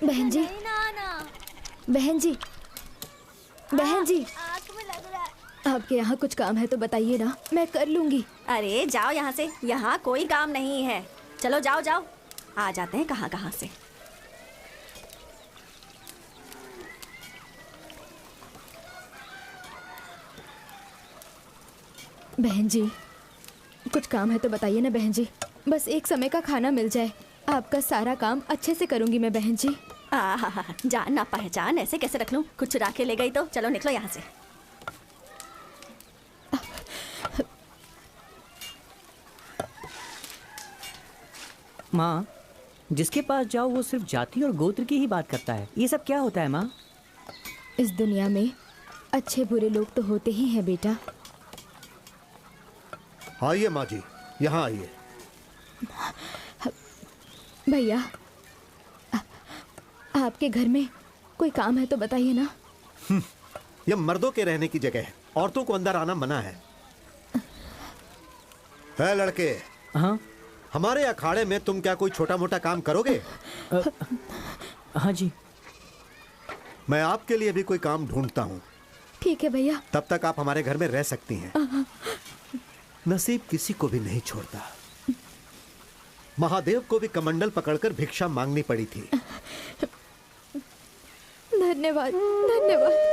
बहन जी, बहन जी, बहन जी, आँख में लग रहा है। आपके यहाँ कुछ काम है तो बताइए ना, मैं कर लूंगी। अरे जाओ यहाँ से, यहाँ कोई काम नहीं है। चलो जाओ जाओ, आ जाते हैं कहाँ कहाँ से। बहन जी, कुछ काम है तो बताइए ना बहन जी। बस एक समय का खाना मिल जाए, आपका सारा काम अच्छे से करूंगी मैं बहन जी। जान ना पहचान ऐसे कैसे रख लूं? कुछ चुरा के ले गई तो चलो निकलो यहाँ से। माँ, जिसके पास जाओ वो सिर्फ जाति और गोत्र की ही बात करता है। ये सब क्या होता है माँ? इस दुनिया में अच्छे बुरे लोग तो होते ही हैं बेटा। आइए माँ जी, यहाँ आइए। भैया, आपके घर में कोई काम है तो बताइए ना। यह मर्दों के रहने की जगह है, औरतों को अंदर आना मना है। लड़के, हाँ हमारे अखाड़े में तुम क्या कोई छोटा मोटा काम करोगे? हाँ जी। मैं आपके लिए भी कोई काम ढूंढता हूँ। ठीक है भैया। तब तक आप हमारे घर में रह सकती हैं। नसीब किसी को भी नहीं छोड़ता। महादेव को भी कमंडल पकड़कर भिक्षा मांगनी पड़ी थी। धन्यवाद, धन्यवाद।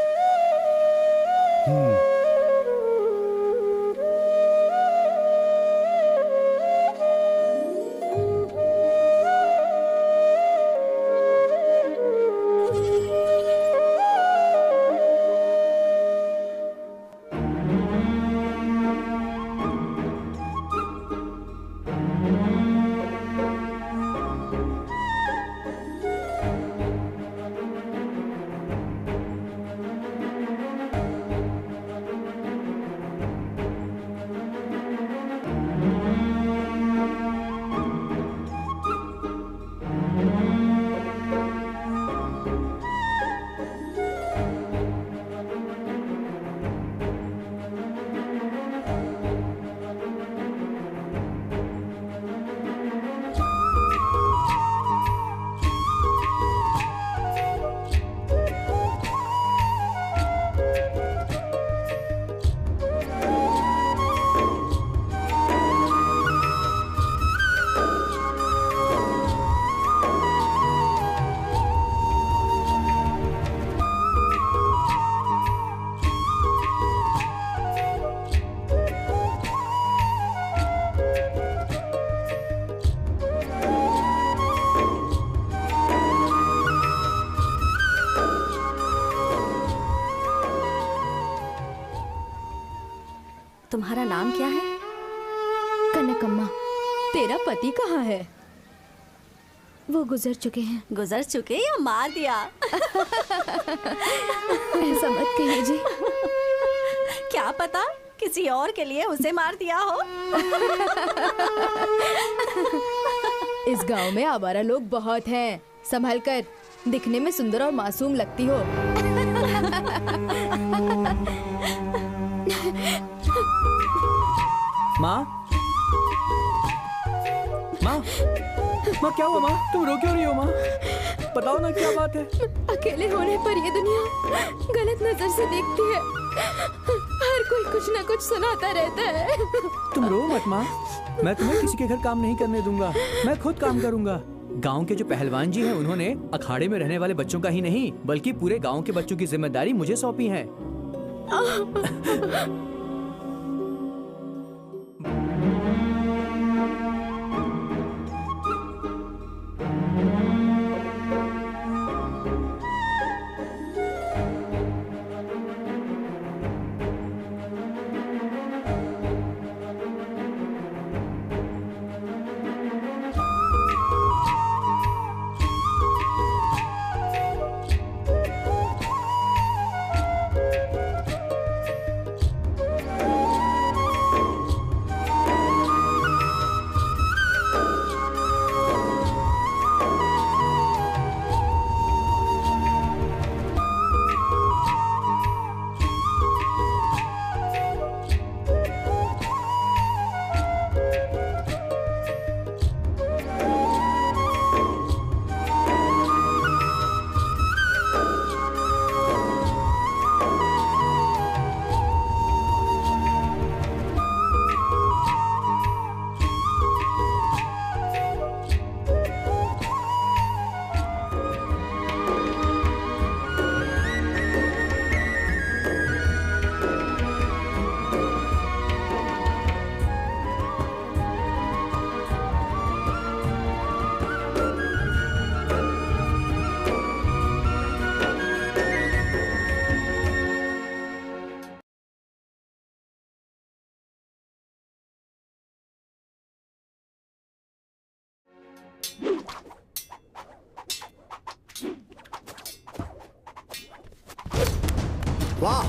तुम्हारा नाम क्या है? कनकम्मा। तेरा पति कहाँ है? वो गुजर चुके हैं। गुजर चुके या मार दिया? ऐसा मत कहिए जी। क्या पता किसी और के लिए उसे मार दिया हो। इस गांव में आवारा लोग बहुत हैं। संभल कर, दिखने में सुंदर और मासूम लगती हो। माँ, माँ, माँ क्या हुआ माँ? तुम रो क्यों रही हो माँ? बताओ ना क्या बात है? अकेले होने पर ये दुनिया गलत नजर से देखती है। हर कोई कुछ ना कुछ सुनाता रहता है। तुम रो मत माँ, मैं तुम्हें किसी के घर काम नहीं करने दूंगा। मैं खुद काम करूंगा। गांव के जो पहलवान जी हैं, उन्होंने अखाड़े में रहने वाले बच्चों का ही नहीं बल्कि पूरे गांव के बच्चों की जिम्मेदारी मुझे सौंपी है। वाह,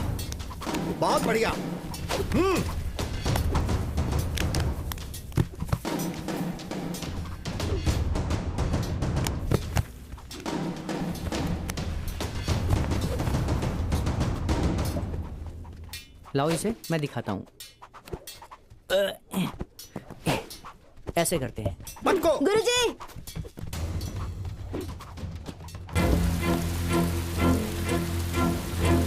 बहुत बढ़िया। लाओ इसे, मैं दिखाता हूँ। ऐसे करते हैं। बंद को। गुरुजी,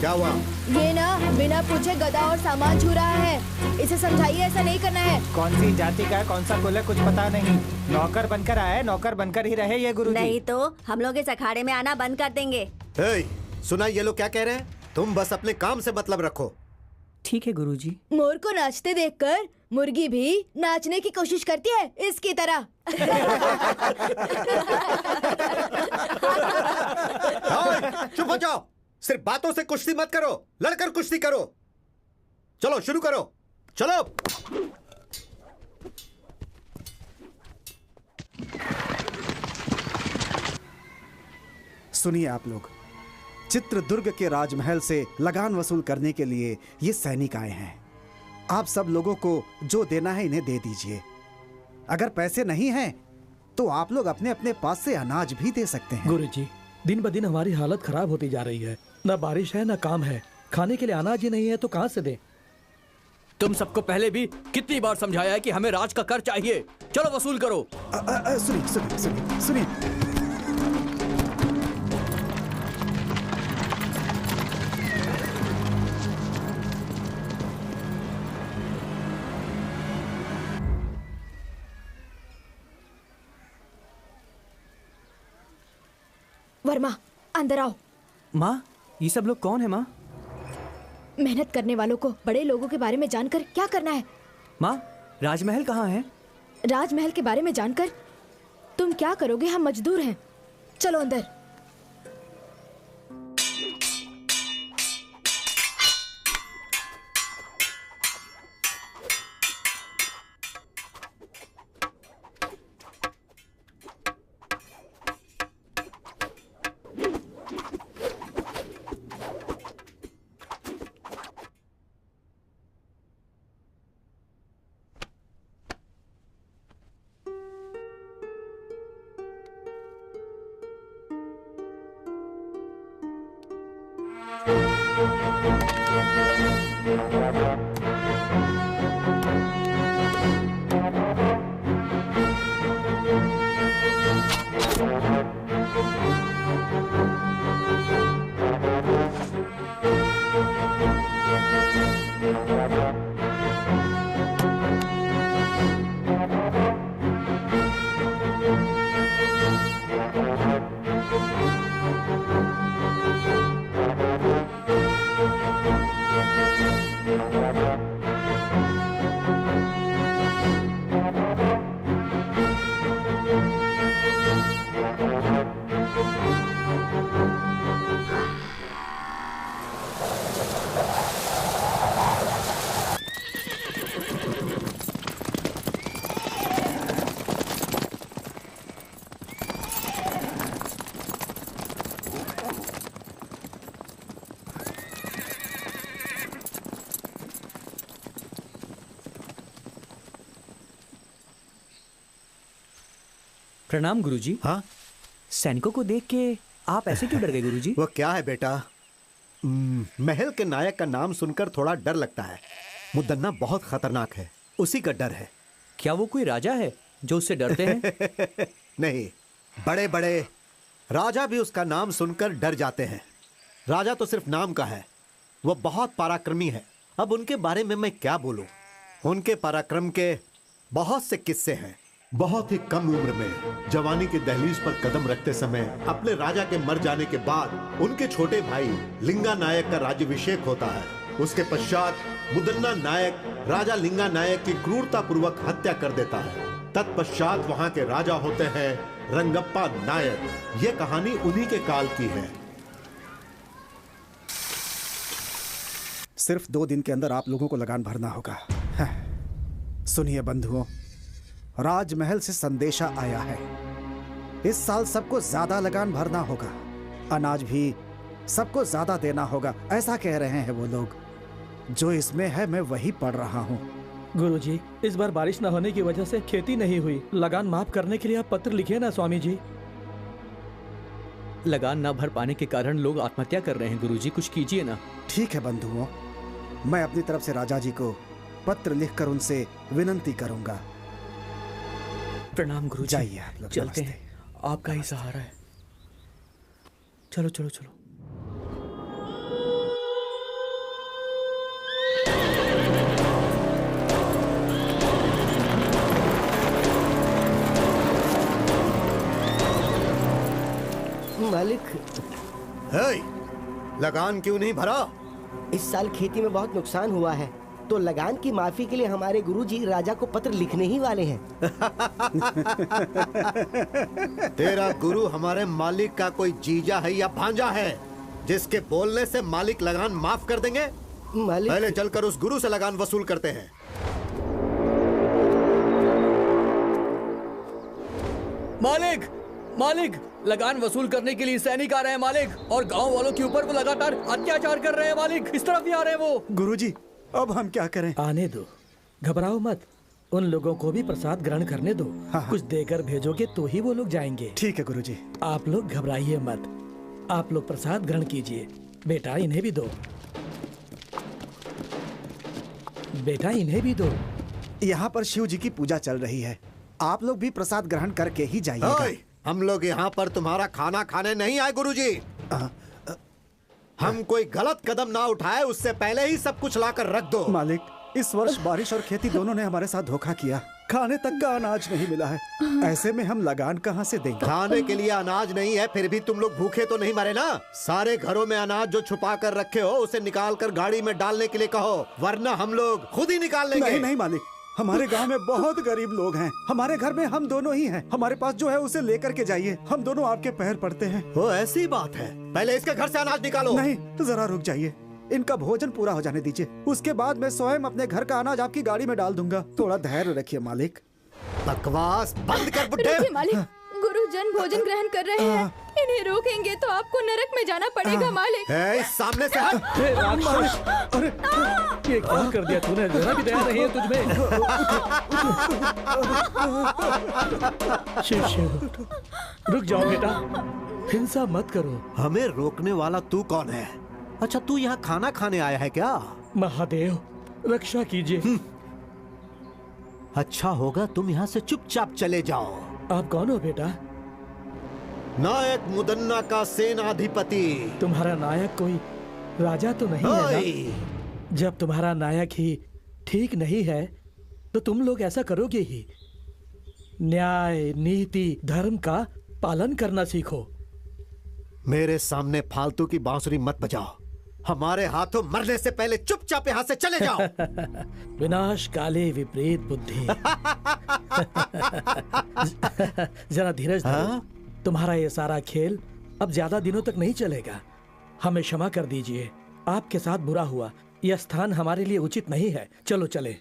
क्या हुआ? ये ना बिना पूछे गधा और सामान छू रहा है। इसे समझाइए ऐसा नहीं करना है। कौन सी जाति का है, कौन सा कुल है, कुछ पता नहीं। नौकर बनकर आया है, नौकर बनकर ही रहे ये गुरुजी। नहीं तो हम लोग इस अखाड़े में आना बंद कर देंगे। हे, सुना ये लोग क्या कह रहे हैं? तुम बस अपने काम से मतलब रखो। ठीक है गुरुजी। मोर को नाचते देखकर मुर्गी भी नाचने की कोशिश करती है, इसकी तरह। चुप हो जाओ। सिर्फ बातों से कुश्ती मत करो, लड़कर कुश्ती करो। चलो शुरू करो, चलो। सुनिए आप लोग, चित्रदुर्ग के राजमहल से लगान वसूल करने के लिए ये सैनिक आए हैं। आप सब लोगों को जो देना है इन्हें दे दीजिए। अगर पैसे नहीं हैं तो आप लोग अपने अपने पास से अनाज भी दे सकते हैं। गुरुजी, दिन ब दिन हमारी हालत खराब होती जा रही है। न बारिश है न काम है, खाने के लिए अनाज ही नहीं है तो कहाँ से दें? तुम सबको पहले भी कितनी बार समझाया है कि हमें राज का कर चाहिए। चलो वसूल करो। सुनिए सुनिए सुनिए सुनिए। वर्मा, अंदर आओ। माँ, ये सब लोग कौन है माँ? मेहनत करने वालों को बड़े लोगों के बारे में जानकर क्या करना है? माँ, राजमहल कहाँ है? राजमहल के बारे में जानकर तुम क्या करोगे? हम मजदूर हैं। चलो अंदर। प्रणाम गुरुजी। हाँ, सैनिकों को देख के आप ऐसे क्यों डर गए गुरुजी? वो क्या है बेटा, महल के नायक का नाम सुनकर थोड़ा डर लगता है। मुदन्ना बहुत खतरनाक है, उसी का डर है। क्या वो कोई राजा है जो उससे डरते हैं? नहीं, बड़े बड़े राजा भी उसका नाम सुनकर डर जाते हैं। राजा तो सिर्फ नाम का है, वो बहुत पराक्रमी है। अब उनके बारे में मैं क्या बोलूं? उनके पराक्रम के बहुत से किस्से हैं। बहुत ही कम उम्र में जवानी की दहलीज पर कदम रखते समय अपने राजा के मर जाने के बाद उनके छोटे भाई लिंगा नायक का राज्याभिषेक होता है। उसके पश्चात मुदन्ना नायक राजा लिंगा नायक की क्रूरता पूर्वक हत्या कर देता है। तत्पश्चात वहां के राजा होते हैं रंगप्पा नायक। ये कहानी उन्हीं के काल की है। सिर्फ 2 दिन के अंदर आप लोगों को लगान भरना होगा। सुनिए बंधुओं, राजमहल से संदेशा आया है। इस साल सबको ज्यादा लगान भरना होगा। अनाज भी सबको ज्यादा देना होगा, ऐसा कह रहे हैं वो लोग। जो इसमें है मैं वही पढ़ रहा हूँ। गुरुजी, इस बार बारिश न होने की वजह से खेती नहीं हुई। लगान माफ करने के लिए आप पत्र लिखिए ना स्वामी जी। लगान न भर पाने के कारण लोग आत्महत्या कर रहे हैं गुरुजी, कुछ कीजिए ना। ठीक है बंधुओं, मैं अपनी तरफ से राजा जी को पत्र लिखकर उनसे विनंती करूंगा। प्रणाम गुरुजी। जाइए आप लोग, चलते नमस्ते। हैं, आपका ही सहारा है। चलो चलो चलो। मालिक, हे, लगान क्यों नहीं भरा? इस साल खेती में बहुत नुकसान हुआ है, तो लगान की माफी के लिए हमारे गुरुजी राजा को पत्र लिखने ही वाले हैं। तेरा गुरु हमारे मालिक का कोई जीजा है या भांजा है जिसके बोलने से मालिक लगान माफ कर देंगे? मालिक, पहले चलकर उस गुरु से लगान वसूल करते हैं। मालिक, मालिक, लगान वसूल करने के लिए सैनिक आ रहे हैं मालिक, और गांव वालों के ऊपर वो लगातार अत्याचार कर रहे हैं मालिक। इस तरफ ही आ रहे हैं वो। गुरुजी, अब हम क्या करें? आने दो, घबराओ मत। उन लोगों को भी प्रसाद ग्रहण करने दो। हाँ। कुछ देकर भेजोगे तो ही वो लोग जाएंगे। ठीक है गुरुजी। आप लोग घबराइए मत, आप लोग प्रसाद ग्रहण कीजिए। बेटा इन्हें भी दो, बेटा इन्हें भी दो। यहाँ पर शिव जी की पूजा चल रही है, आप लोग भी प्रसाद ग्रहण करके ही जाइएगा। ओए, हम लोग यहाँ पर तुम्हारा खाना खाने नहीं आए गुरुजी। हम कोई गलत कदम ना उठाए उससे पहले ही सब कुछ लाकर रख दो। मालिक, इस वर्ष बारिश और खेती दोनों ने हमारे साथ धोखा किया। खाने तक का अनाज नहीं मिला है, ऐसे में हम लगान कहाँ से देंगे? खाने के लिए अनाज नहीं है, फिर भी तुम लोग भूखे तो नहीं मरे ना? सारे घरों में अनाज जो छुपा कर रखे हो उसे निकाल कर गाड़ी में डालने के लिए कहो, वरना हम लोग खुद ही निकाल लेंगे। नहीं नहीं मालिक, हमारे गांव में बहुत गरीब लोग हैं, हमारे घर में हम दोनों ही हैं। हमारे पास जो है उसे लेकर के जाइए, हम दोनों आपके पैर पड़ते हैं। वो ऐसी बात है, पहले इसके घर से अनाज निकालो। नहीं, जरा रुक जाइए, इनका भोजन पूरा हो जाने दीजिए, उसके बाद मैं स्वयं अपने घर का अनाज आपकी गाड़ी में डाल दूंगा। थोड़ा धैर्य रखिए मालिक। बकवास बंद कर बुड्ढे। रुकिए मालिक, गुरुजन भोजन ग्रहण कर रहे हैं, इन्हें रोकेंगे तो आपको नरक में जाना पड़ेगा मालिक। इस सामने से हट। हे राक्षस, अरे ये क्या कर दिया तूने? जरा भी दया नहीं है तुझमें। शिव शिव, रुक जाओ बेटा, हिंसा मत करो। हमें रोकने वाला तू कौन है? अच्छा, तू यहाँ खाना खाने आया है क्या? महादेव, रक्षा कीजिए। अच्छा होगा तुम यहाँ से चुपचाप चले जाओ। आप कौन हो बेटा? नायक मुदन्ना का सेनाधिपति। तुम्हारा नायक कोई राजा तो नहीं है ओए, ना? जब तुम्हारा नायक ही ठीक नहीं है तो तुम लोग ऐसा करोगे ही। न्याय, नीति, धर्म का पालन करना सीखो। मेरे सामने फालतू की बांसुरी मत बजाओ। हमारे हाथों मरने से पहले चुपचाप यहाँ से चले जाओ। विनाश काले विपरीत बुद्धि। जरा धीरज धरो। तुम्हारा ये सारा खेल अब ज्यादा दिनों तक नहीं चलेगा। हमें क्षमा कर दीजिए, आपके साथ बुरा हुआ। यह स्थान हमारे लिए उचित नहीं है, चलो चले।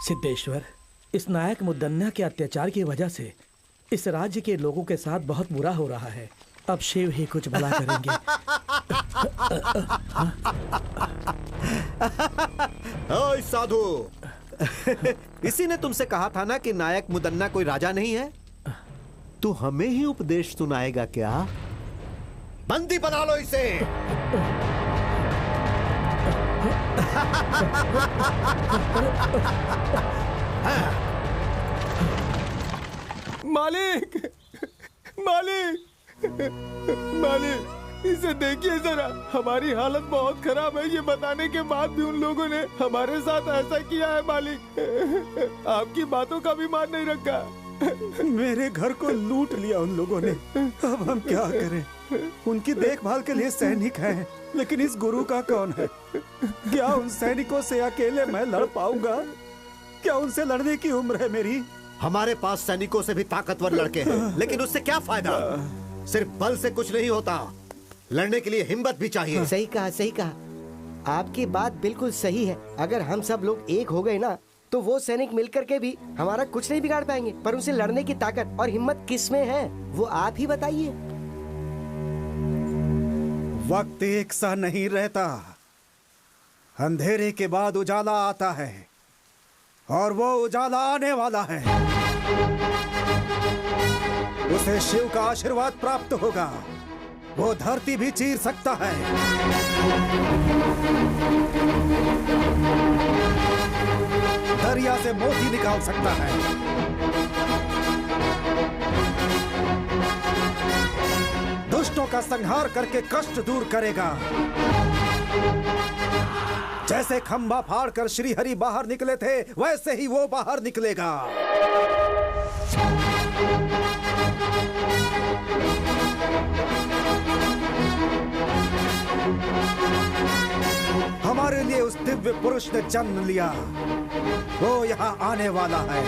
सिद्धेश्वर, इस नायक मुदन्ना के अत्याचार की वजह से इस राज्य के लोगों के साथ बहुत बुरा हो रहा है। अब शिव ही कुछ भला करेंगे। ओए साधु, इसी ने तुमसे कहा था ना कि नायक मुदन्ना कोई राजा नहीं है? तू हमें ही उपदेश सुनाएगा क्या? बंदी बना लो इसे। मालिक, मालिक, मालिक, इसे देखिए जरा, हमारी हालत बहुत खराब है। ये बताने के बाद भी उन लोगों ने हमारे साथ ऐसा किया है मालिक। आपकी बातों का भी मान नहीं रखा। मेरे घर को लूट लिया उन लोगों ने। अब हम क्या करें? उनकी देखभाल के लिए सैनिक हैं, लेकिन इस गुरु का कौन है? क्या उन सैनिकों से अकेले मैं लड़ पाऊंगा? क्या उनसे लड़ने की उम्र है मेरी? हमारे पास सैनिकों से भी ताकतवर लड़के हैं, लेकिन उससे क्या फायदा? सिर्फ बल से कुछ नहीं होता, लड़ने के लिए हिम्मत भी चाहिए। सही कहा, सही कहा। आपकी बात बिल्कुल सही है। अगर हम सब लोग एक हो गए ना, तो वो सैनिक मिलकर के भी हमारा कुछ नहीं बिगाड़ पाएंगे। पर उनसे लड़ने की ताकत और हिम्मत किस में है, वो आप ही बताइए। वक्त एक सा नहीं रहता। अंधेरे के बाद उजाला आता है, और वो उजाला आने वाला है। उसे शिव का आशीर्वाद प्राप्त होगा। वो धरती भी चीर सकता है। दरिया से मोती निकाल सकता है। दुष्टों का संहार करके कष्ट दूर करेगा। जैसे खंभा फाड़कर श्री हरि बाहर निकले थे, वैसे ही वो बाहर निकलेगा। हमारे लिए उस दिव्य पुरुष ने जन्म लिया। वो यहाँ आने वाला है।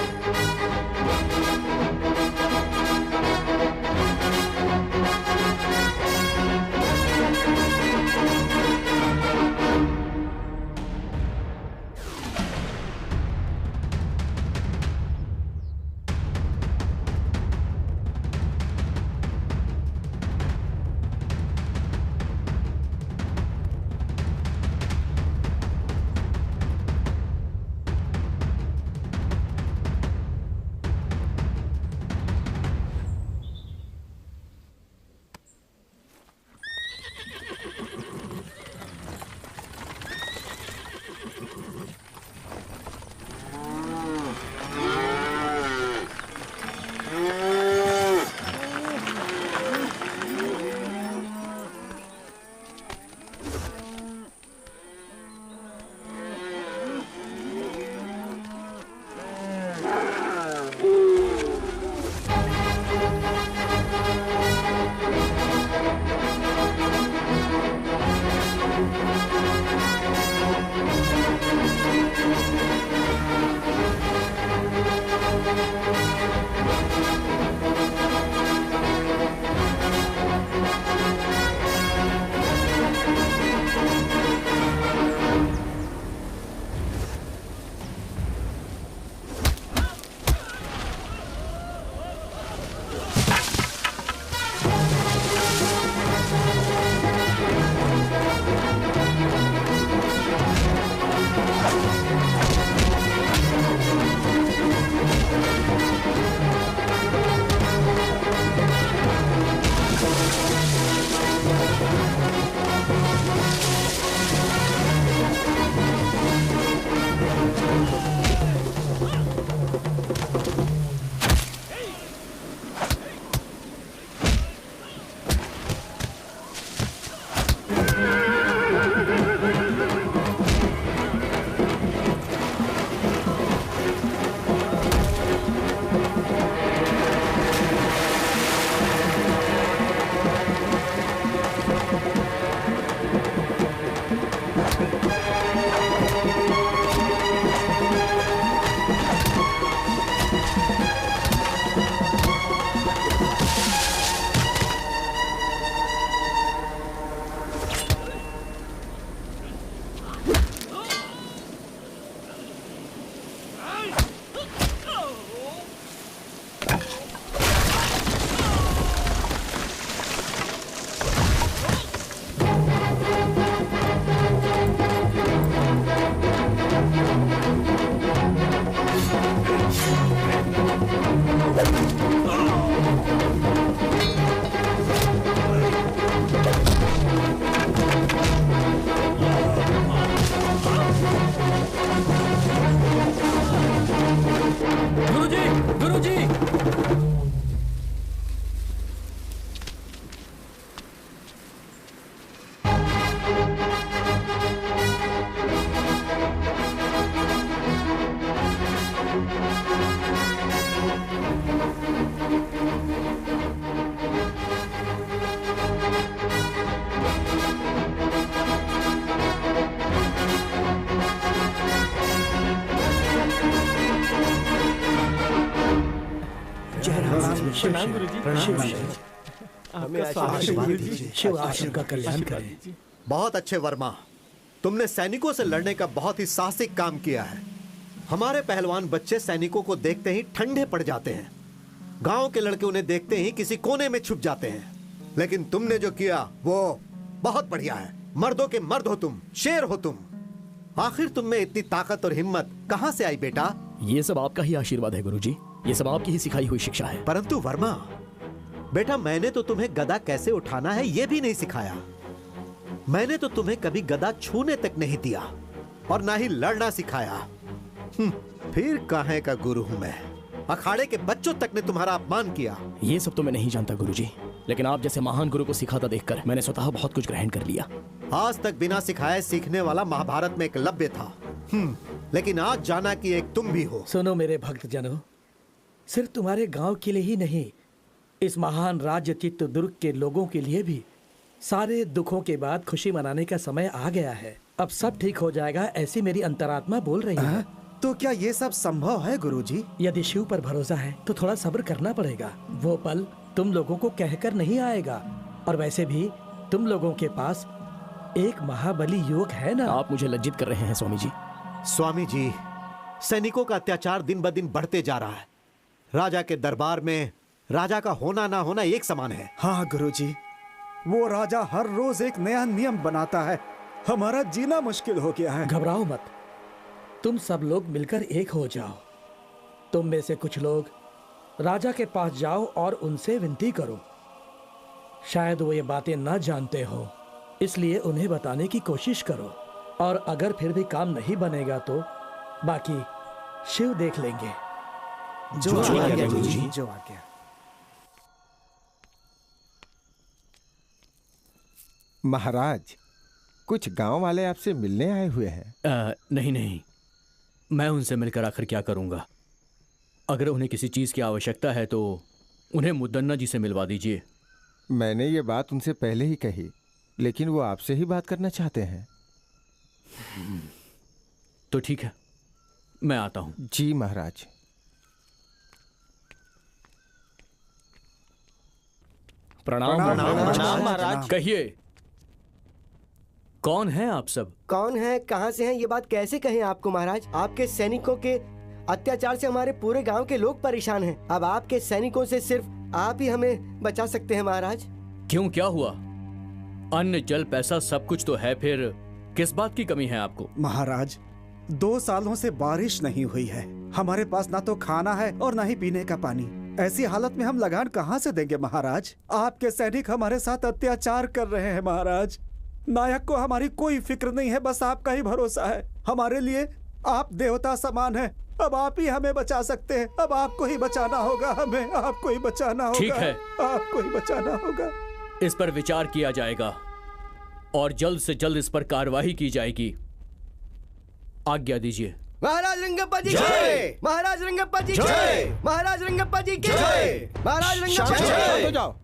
प्रणाम गुरुजी। शिव आप सबका कल्याण करे। बहुत अच्छे वर्मा, तुमने सैनिकों से लड़ने का बहुत ही साहसिक काम किया है। हमारे पहलवान बच्चे सैनिकों को देखते ही ठंडे पड़ जाते हैं। गांव के लड़के उन्हें देखते ही किसी कोने में छुप जाते हैं। लेकिन तुमने जो किया वो बहुत बढ़िया है। मर्दों के मर्द हो तुम, शेर हो तुम। आखिर तुम में इतनी ताकत और हिम्मत कहां से आई बेटा? ये सब आपका ही आशीर्वाद है गुरुजी। ये सब आपकी ही सिखाई हुई शिक्षा है। परंतु वर्मा बेटा, मैंने तो तुम्हें गदा कैसे उठाना है ये भी नहीं सिखाया। मैंने तो तुम्हें कभी गदा छूने तक नहीं दिया और ना ही लड़ना सिखाया। फिर काहे का गुरु हूं मैं? अखाड़े के बच्चों तक ने तुम्हारा अपमान किया। ये सब तो मैं नहीं जानता गुरुजी, लेकिन आप जैसे महान गुरु को सिखाता देखकर मैंने स्वतः बहुत कुछ ग्रहण कर लिया। आज तक बिना सिखाए सीखने वाला महाभारत में एकलव्य था, लेकिन आज जाना कि एक तुम भी हो। सुनो मेरे भक्त जनों, सिर्फ तुम्हारे गांव के लिए ही नहीं, इस महान राज्य चित्रदुर्ग के लोगों के लिए भी सारे दुखों के बाद खुशी मनाने का समय आ गया है। अब सब ठीक हो जाएगा, ऐसी मेरी अंतरात्मा बोल रही है। तो क्या ये सब संभव है गुरुजी? यदि शिव पर भरोसा है तो थोड़ा सब्र करना पड़ेगा। वो पल तुम लोगों को कहकर नहीं आएगा। और वैसे भी तुम लोगों के पास एक महाबली युवक है ना। आप मुझे लज्जित कर रहे हैं स्वामी जी। स्वामी जी, सैनिकों का अत्याचार दिन ब दिन बढ़ते जा रहा है। राजा के दरबार में राजा का होना ना होना एक समान है। हाँ गुरुजी, वो राजा हर रोज एक नया नियम बनाता है। हमारा जीना मुश्किल हो गया है। घबराओ मत, तुम सब लोग मिलकर एक हो जाओ। तुम में से कुछ लोग राजा के पास जाओ और उनसे विनती करो। शायद वो ये बातें ना जानते हो, इसलिए उन्हें बताने की कोशिश करो। और अगर फिर भी काम नहीं बनेगा तो बाकी शिव देख लेंगे। जो आ गया गुरुजी, जो आ गया। महाराज, कुछ गांव वाले आपसे मिलने आए हुए हैं। नहीं नहीं, मैं उनसे मिलकर आखिर क्या करूंगा। अगर उन्हें किसी चीज की आवश्यकता है तो उन्हें मुद्दन्ना जी से मिलवा दीजिए। मैंने ये बात उनसे पहले ही कही, लेकिन वो आपसे ही बात करना चाहते हैं। तो ठीक है, मैं आता हूं। जी महाराज। प्रणाम महाराज। कहिए, कौन है आप सब? कौन है, कहाँ से हैं, ये बात कैसे कहें आपको महाराज? आपके सैनिकों के अत्याचार से हमारे पूरे गांव के लोग परेशान हैं। अब आपके सैनिकों से सिर्फ आप ही हमें बचा सकते हैं महाराज। क्यों, क्या हुआ? अन्न जल पैसा सब कुछ तो है, फिर किस बात की कमी है आपको? महाराज, 2 सालों से बारिश नहीं हुई है। हमारे पास ना तो खाना है और ना ही पीने का पानी। ऐसी हालत में हम लगान कहाँ से देंगे महाराज? आपके सैनिक हमारे साथ अत्याचार कर रहे हैं महाराज। नायक को हमारी कोई फिक्र नहीं है, बस आपका ही भरोसा है। हमारे लिए आप देवता समान हैं। अब आप ही हमें बचा सकते हैं। अब आपको ही बचाना होगा, हमें आपको ही बचाना होगा। ठीक है, आपको ही बचाना होगा। इस पर विचार किया जाएगा और जल्द से जल्द इस पर कार्यवाही की जाएगी। आज्ञा दीजिए। महाराज रंगप्पा जी जय। महाराज रंगप्पा जी जय। महाराज रंगप्पा जी की जय। महाराज रंगप्पा जी शांत जय। हो जाओ।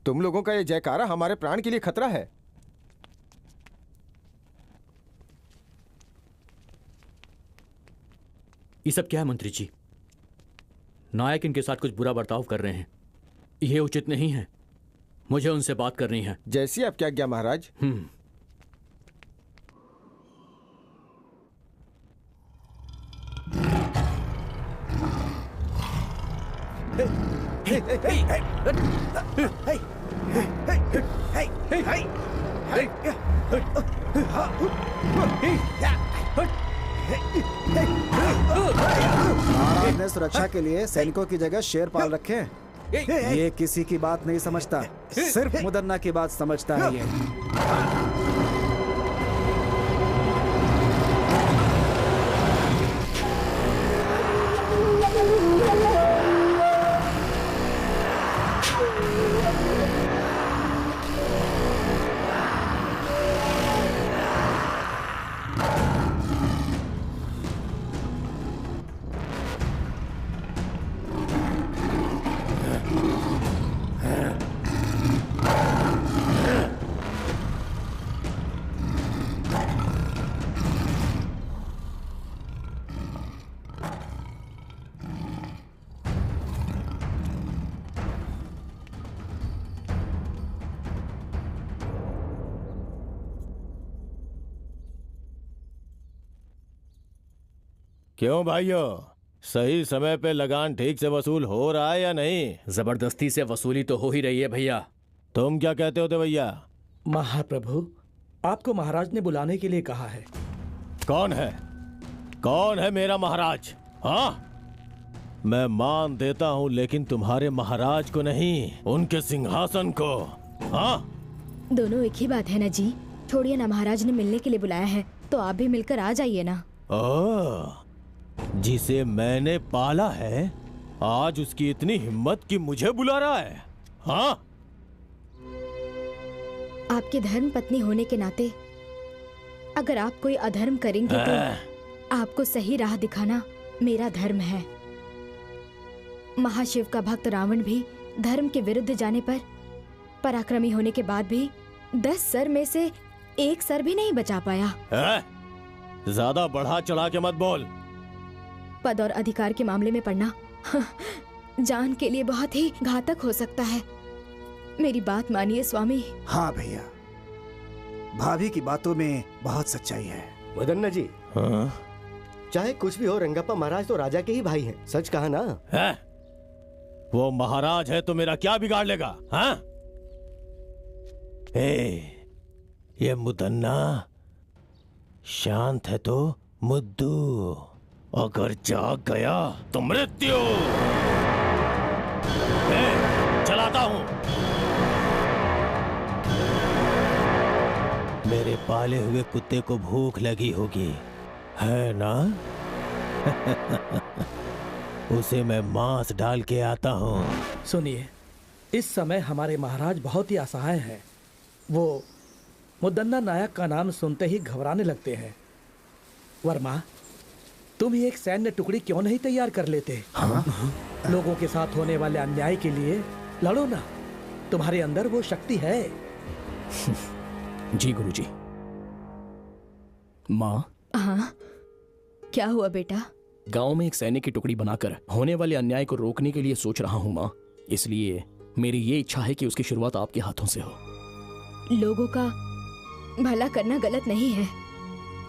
तुम लोगों का ये जयकारा हमारे प्राण के लिए खतरा है। ये सब क्या है मंत्री जी? नायक इनके साथ कुछ बुरा बर्ताव कर रहे हैं, ये उचित नहीं है। मुझे उनसे बात करनी है। जैसी आपकी आज्ञा महाराज। महाराज ने सुरक्षा के लिए सैनिकों की जगह शेर पाल रखे हैं। ये किसी की बात नहीं समझता, सिर्फ मुदन्ना की बात समझता है ये। क्यों भाइयों, सही समय पे लगान ठीक से वसूल हो रहा है या नहीं? जबरदस्ती से वसूली तो हो ही रही है भैया। तुम क्या कहते हो भैया? महाप्रभु, आपको महाराज ने बुलाने के लिए कहा है। कौन है? कौन है मेरा महाराज? हाँ, मैं मान देता हूँ, लेकिन तुम्हारे महाराज को नहीं, उनके सिंहासन को। हाँ, दोनों एक ही बात है ना जी। छोड़िए ना, महाराज ने मिलने के लिए बुलाया है तो आप भी मिलकर आ जाइए ना। जिसे मैंने पाला है, आज उसकी इतनी हिम्मत कि मुझे बुला रहा है। हाँ, आपकी धर्म पत्नी होने के नाते अगर आप कोई अधर्म करेंगे तो आपको सही राह दिखाना मेरा धर्म है। महाशिव का भक्त रावण भी धर्म के विरुद्ध जाने पर पराक्रमी होने के बाद भी 10 सर में से 1 सर भी नहीं बचा पाया। ज्यादा बढ़ा चढ़ा के मत बोल। पद और अधिकार के मामले में पड़ना जान के लिए बहुत ही घातक हो सकता है। मेरी बात मानिए स्वामी। हाँ भैया, भाभी की बातों में बहुत सच्चाई है। मदन्ना जी, हाँ? चाहे कुछ भी हो, रंगप्पा महाराज तो राजा के ही भाई हैं। सच कहा ना? है? वो महाराज है तो मेरा क्या बिगाड़ लेगा? हाँ? ये मुदन्ना शांत है तो मुद्दू, अगर जाग गया तो मृत्यु। चलाता हूं। मेरे पाले हुए कुत्ते को भूख लगी होगी, है ना? उसे मैं मांस डाल के आता हूँ। सुनिए, इस समय हमारे महाराज बहुत ही असहाय हैं। वो मुदन्ना नायक का नाम सुनते ही घबराने लगते हैं। वर्मा, तुम ही एक सैन्य टुकड़ी क्यों नहीं तैयार कर लेते? हाँ? लोगों के साथ होने वाले अन्याय के लिए लड़ो ना, तुम्हारे अंदर वो शक्ति है। जी गुरुजी। माँ, हाँ, क्या हुआ बेटा? गांव में एक सैनिक की टुकड़ी बनाकर होने वाले अन्याय को रोकने के लिए सोच रहा हूँ माँ। इसलिए मेरी ये इच्छा है कि उसकी शुरुआत आपके हाथों से हो। लोगों का भला करना गलत नहीं है,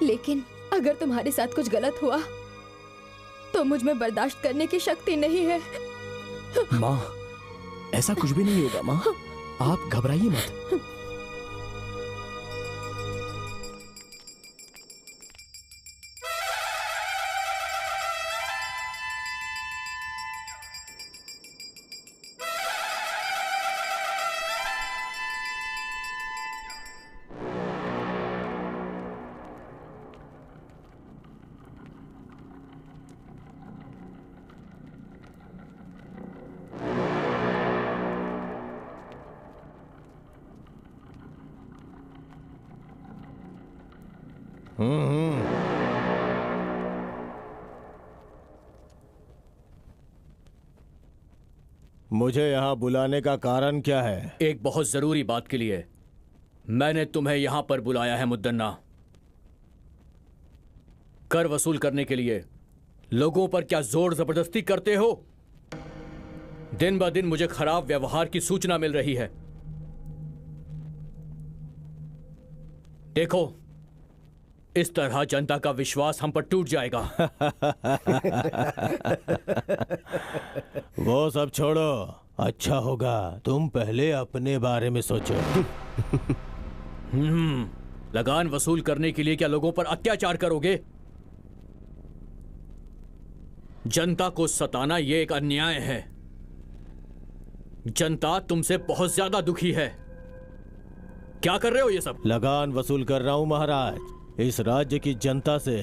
लेकिन अगर तुम्हारे साथ कुछ गलत हुआ तो मुझ में बर्दाश्त करने की शक्ति नहीं है। माँ, ऐसा कुछ भी नहीं होगा माँ, आप घबराइए मत। मुझे यहाँ बुलाने का कारण क्या है? एक बहुत जरूरी बात के लिए मैंने तुम्हें यहां पर बुलाया है मुद्दन्ना। कर वसूल करने के लिए लोगों पर क्या जोर जबरदस्ती करते हो? दिन ब दिन मुझे खराब व्यवहार की सूचना मिल रही है। देखो, इस तरह जनता का विश्वास हम पर टूट जाएगा। वो सब छोड़ो, अच्छा होगा तुम पहले अपने बारे में सोचो। लगान वसूल करने के लिए क्या लोगों पर अत्याचार करोगे? जनता को सताना ये एक अन्याय है। जनता तुमसे बहुत ज्यादा दुखी है। क्या कर रहे हो ये सब? लगान वसूल कर रहा हूं महाराज। इस राज्य की जनता से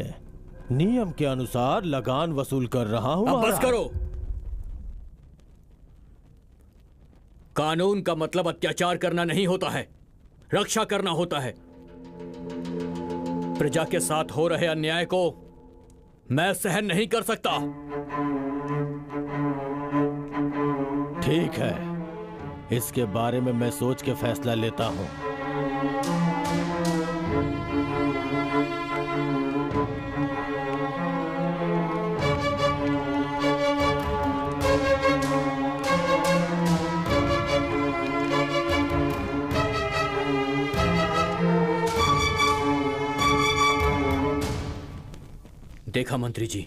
नियम के अनुसार लगान वसूल कर रहा हूं। अब बस करो। कानून का मतलब अत्याचार करना नहीं होता है, रक्षा करना होता है। प्रजा के साथ हो रहे अन्याय को मैं सहन नहीं कर सकता। ठीक है, इसके बारे में मैं सोच के फैसला लेता हूं। देखा मंत्री जी,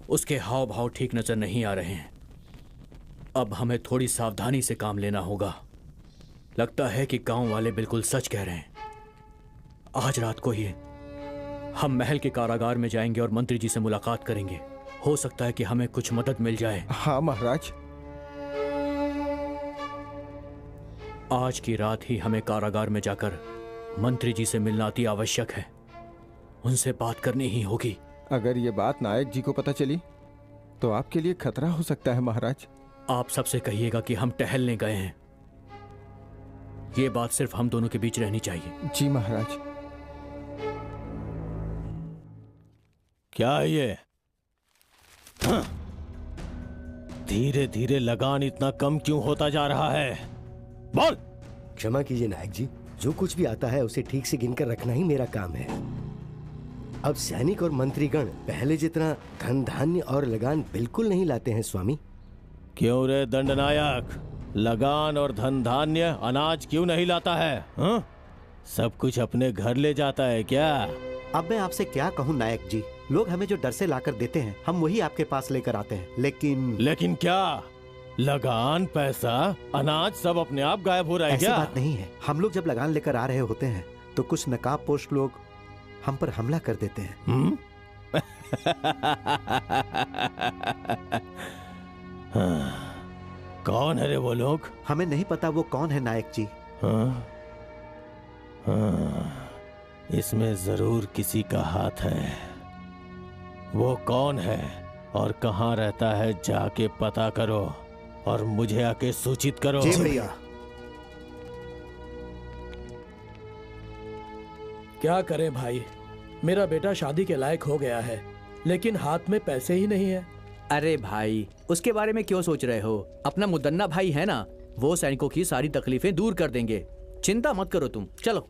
उसके हाव भाव ठीक नजर नहीं आ रहे हैं। अब हमें थोड़ी सावधानी से काम लेना होगा। लगता है कि गांव वाले बिल्कुल सच कह रहे हैं। आज रात को ही हम महल के कारागार में जाएंगे और मंत्री जी से मुलाकात करेंगे। हो सकता है कि हमें कुछ मदद मिल जाए। हाँ महाराज। आज की रात ही हमें कारागार में जाकर मंत्री जी से मिलना अति आवश्यक है। उनसे बात करनी ही होगी। अगर ये बात नायक जी को पता चली तो आपके लिए खतरा हो सकता है महाराज। आप सबसे कहिएगा कि हम टहलने गए हैं। ये बात सिर्फ हम दोनों के बीच रहनी चाहिए। जी महाराज। क्या है ये? धीरे धीरे लगान इतना कम क्यों होता जा रहा है? बोल। क्षमा कीजिए नायक जी, जो कुछ भी आता है उसे ठीक से गिनकर रखना ही मेरा काम है। अब सैनिक और मंत्रीगण पहले जितना धन धान्य और लगान बिल्कुल नहीं लाते हैं स्वामी। क्यों रे दंडनायक, लगान और धन धान्य अनाज क्यों नहीं लाता है? हा? सब कुछ अपने घर ले जाता है क्या? अब मैं आपसे क्या कहूँ नायक जी, लोग हमें जो डर से लाकर देते हैं हम वही आपके पास लेकर आते हैं। लेकिन क्या लगान, पैसा, अनाज सब अपने आप गायब हो रहा है क्या? ऐसी बात नहीं है। हम लोग जब लगान लेकर आ रहे होते हैं तो कुछ नकाबपोश लोग हम पर हमला कर देते हैं। कौन है रे वो लोग? हमें नहीं पता वो कौन है नायक जी। इसमें जरूर किसी का हाथ है। वो कौन है और कहाँ रहता है जाके पता करो और मुझे आके सूचित करो। जी भैया। क्या करें भाई, मेरा बेटा शादी के लायक हो गया है लेकिन हाथ में पैसे ही नहीं है। अरे भाई, उसके बारे में क्यों सोच रहे हो? अपना मुदन्ना भाई है ना, वो सैनिकों की सारी तकलीफें दूर कर देंगे। चिंता मत करो तुम, चलो।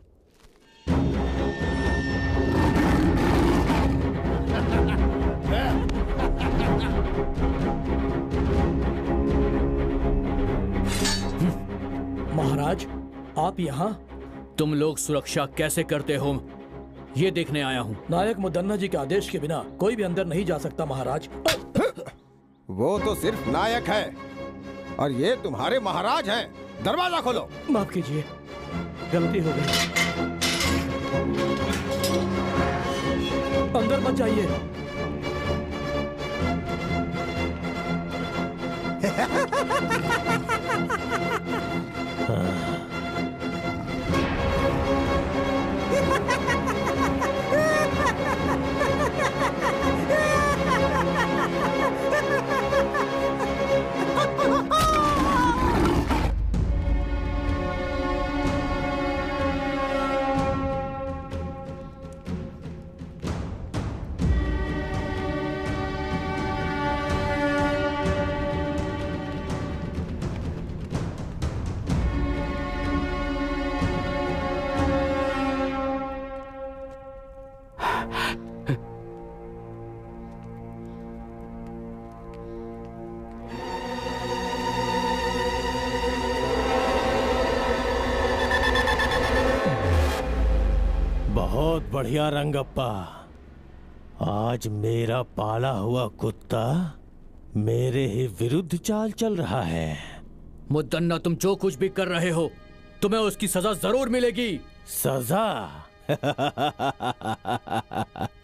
महाराज, आप यहाँ? तुम लोग सुरक्षा कैसे करते हो ये देखने आया हूँ। नायक मुदन्ना जी के आदेश के बिना कोई भी अंदर नहीं जा सकता महाराज। वो तो सिर्फ नायक है और ये तुम्हारे महाराज हैं। दरवाजा खोलो। माफ कीजिए, गलती हो गई। अंदर मत जाइए। बहुत बढ़िया रंगप्पा, आज मेरा पाला हुआ कुत्ता मेरे ही विरुद्ध चाल चल रहा है। मुदन्ना, तुम जो कुछ भी कर रहे हो तुम्हें उसकी सजा जरूर मिलेगी। सजा?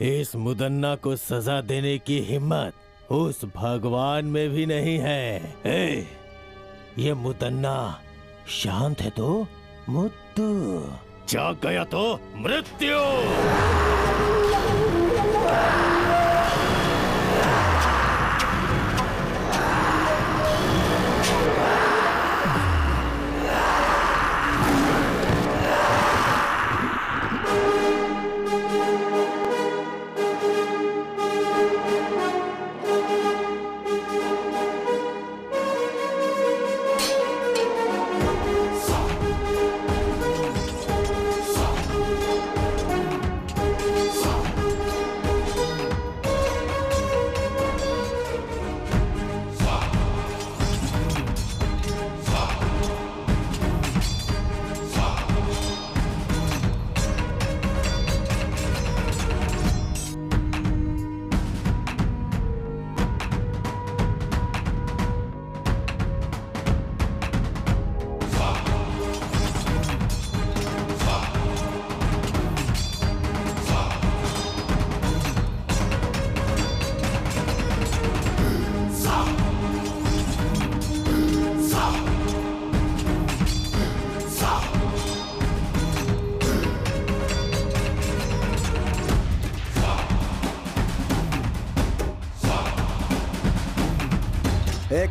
इस मुदन्ना को सजा देने की हिम्मत उस भगवान में भी नहीं है। ये मुदन्ना शांत है तो मुद्दू, जाग गया तो मृत्यु।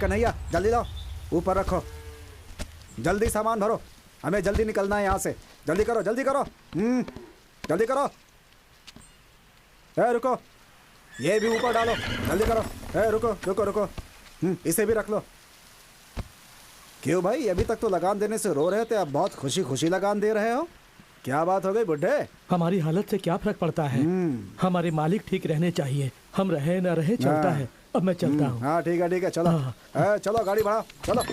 कन्हैया जल्दी लाओ, ऊपर रखो, जल्दी सामान भरो, हमें जल्दी निकलना है यहाँ से। जल्दी करो, जल्दी करो, जल्दी करो। रुको, ये भी ऊपर डालो, जल्दी करो। रुको रुको रुको, इसे भी रख लो। क्यों भाई, अभी तक तो लगान देने से रो रहे थे, अब बहुत खुशी खुशी लगान दे रहे हो? क्या बात हो गई बुड्ढे? हमारी हालत से क्या फर्क पड़ता है? हमारे मालिक ठीक रहने चाहिए, हम रहे न रहे चलता है। अब मैं चलता हूँ। हाँ ठीक है चलो। चलो गाड़ी बढ़ाओ, चलो।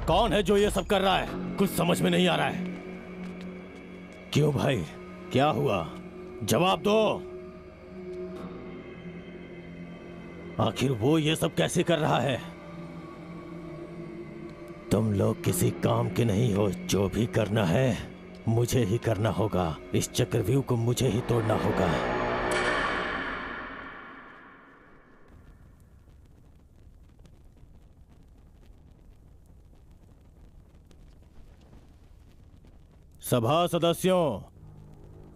कौन है जो ये सब कर रहा है? कुछ समझ में नहीं आ रहा है। क्यों भाई, क्या हुआ? जवाब दो। आखिर वो ये सब कैसे कर रहा है? तुम लोग किसी काम के नहीं हो। जो भी करना है मुझे ही करना होगा। इस चक्रव्यूह को मुझे ही तोड़ना होगा। सभा सदस्यों,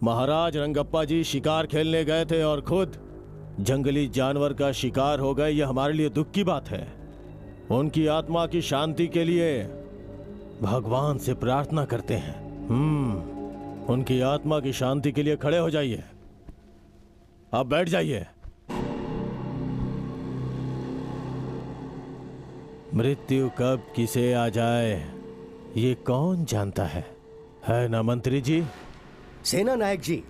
महाराज रंगप्पा जी शिकार खेलने गए थे और खुद जंगली जानवर का शिकार हो गए। यह हमारे लिए दुख की बात है। उनकी आत्मा की शांति के लिए भगवान से प्रार्थना करते हैं। उनकी आत्मा की शांति के लिए खड़े हो जाइए। अब बैठ जाइए। मृत्यु कब किसे आ जाए ये कौन जानता है ना मंत्री जी? सेना नायक जी,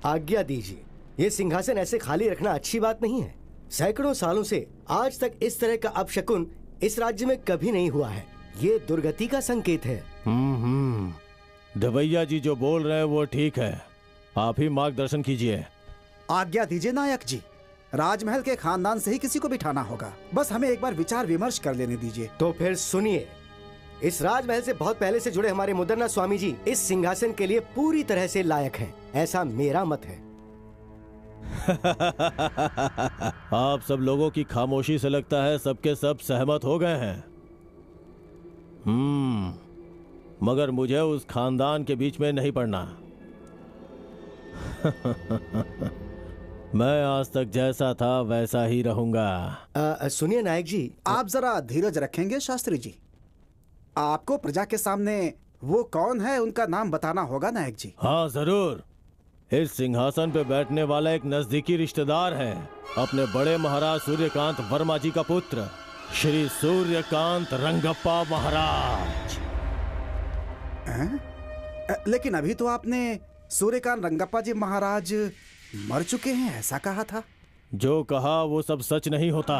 आज्ञा दीजिए। ये सिंहासन ऐसे खाली रखना अच्छी बात नहीं है। सैकड़ों सालों से आज तक इस तरह का अपशकुन इस राज्य में कभी नहीं हुआ है। ये दुर्गति का संकेत है। दवैया जी जो बोल रहे हैं वो ठीक है। आप ही मार्गदर्शन कीजिए। आज्ञा दीजिए नायक जी। राजमहल के खानदान से ही किसी को बिठाना होगा। बस हमें एक बार विचार विमर्श कर लेने दीजिए। तो फिर सुनिए, इस राजमहल से बहुत पहले से जुड़े हमारे मुदन्ना स्वामी जी इस सिंहासन के लिए पूरी तरह से लायक हैं। ऐसा मेरा मत है। आप सब लोगों की खामोशी से लगता है सबके सब सहमत हो गए हैं। मगर मुझे उस खानदान के बीच में नहीं पड़ना। मैं आज तक जैसा था वैसा ही रहूंगा। सुनिए नायक जी, आप जरा धीरज रखेंगे शास्त्री जी? आपको प्रजा के सामने वो कौन है उनका नाम बताना होगा नायक जी। हाँ जरूर। इस सिंहासन पे बैठने वाला एक नजदीकी रिश्तेदार है। अपने बड़े महाराज सूर्यकांत वर्मा जी का पुत्र श्री सूर्यकांत रंगप्पा महाराज। लेकिन अभी तो आपने सूर्यकांत रंगप्पा जी महाराज मर चुके हैं ऐसा कहा था। जो कहा वो सब सच नहीं होता।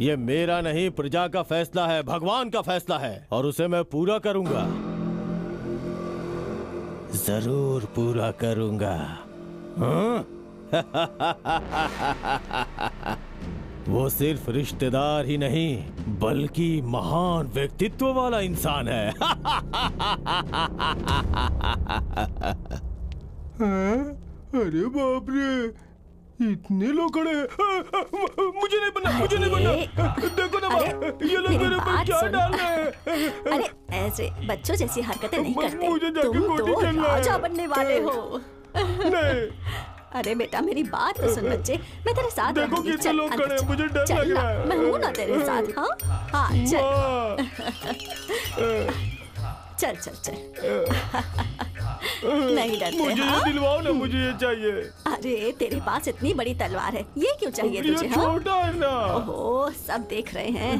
ये मेरा नहीं, प्रजा का फैसला है, भगवान का फैसला है और उसे मैं पूरा करूंगा। जरूर पूरा करूंगा। वो सिर्फ रिश्तेदार ही नहीं बल्कि महान व्यक्तित्व वाला इंसान है। अरे बाप रे, इतने लोग खड़े हैं। मुझे नहीं बनना, मुझे नहीं बनना। देखो ना ये लोग मेरे ऊपर क्या डाल रहे हैं। अरे ऐसे बच्चों जैसी हरकतें नहीं करते। मुझे जाके तुम कोठी तो खेलना है। राजा बनने वाले हो। नहीं। अरे बेटा मेरी बात तो सुन बच्चे, मैं तेरे साथ देखो रहूंगी। कितने लोग खड़े हैं, मुझे डर लग रहा है। मैं हूं ना तेरे साथ। हाँ हाँ चल चल चल चल। नहीं डरते। मुझे ये दिलवाओ ना, मुझे ये चाहिए। अरे तेरे पास इतनी बड़ी तलवार है, ये क्यों चाहिए तुझे? ये छोटा है ना। ओहो, सब देख रहे हैं।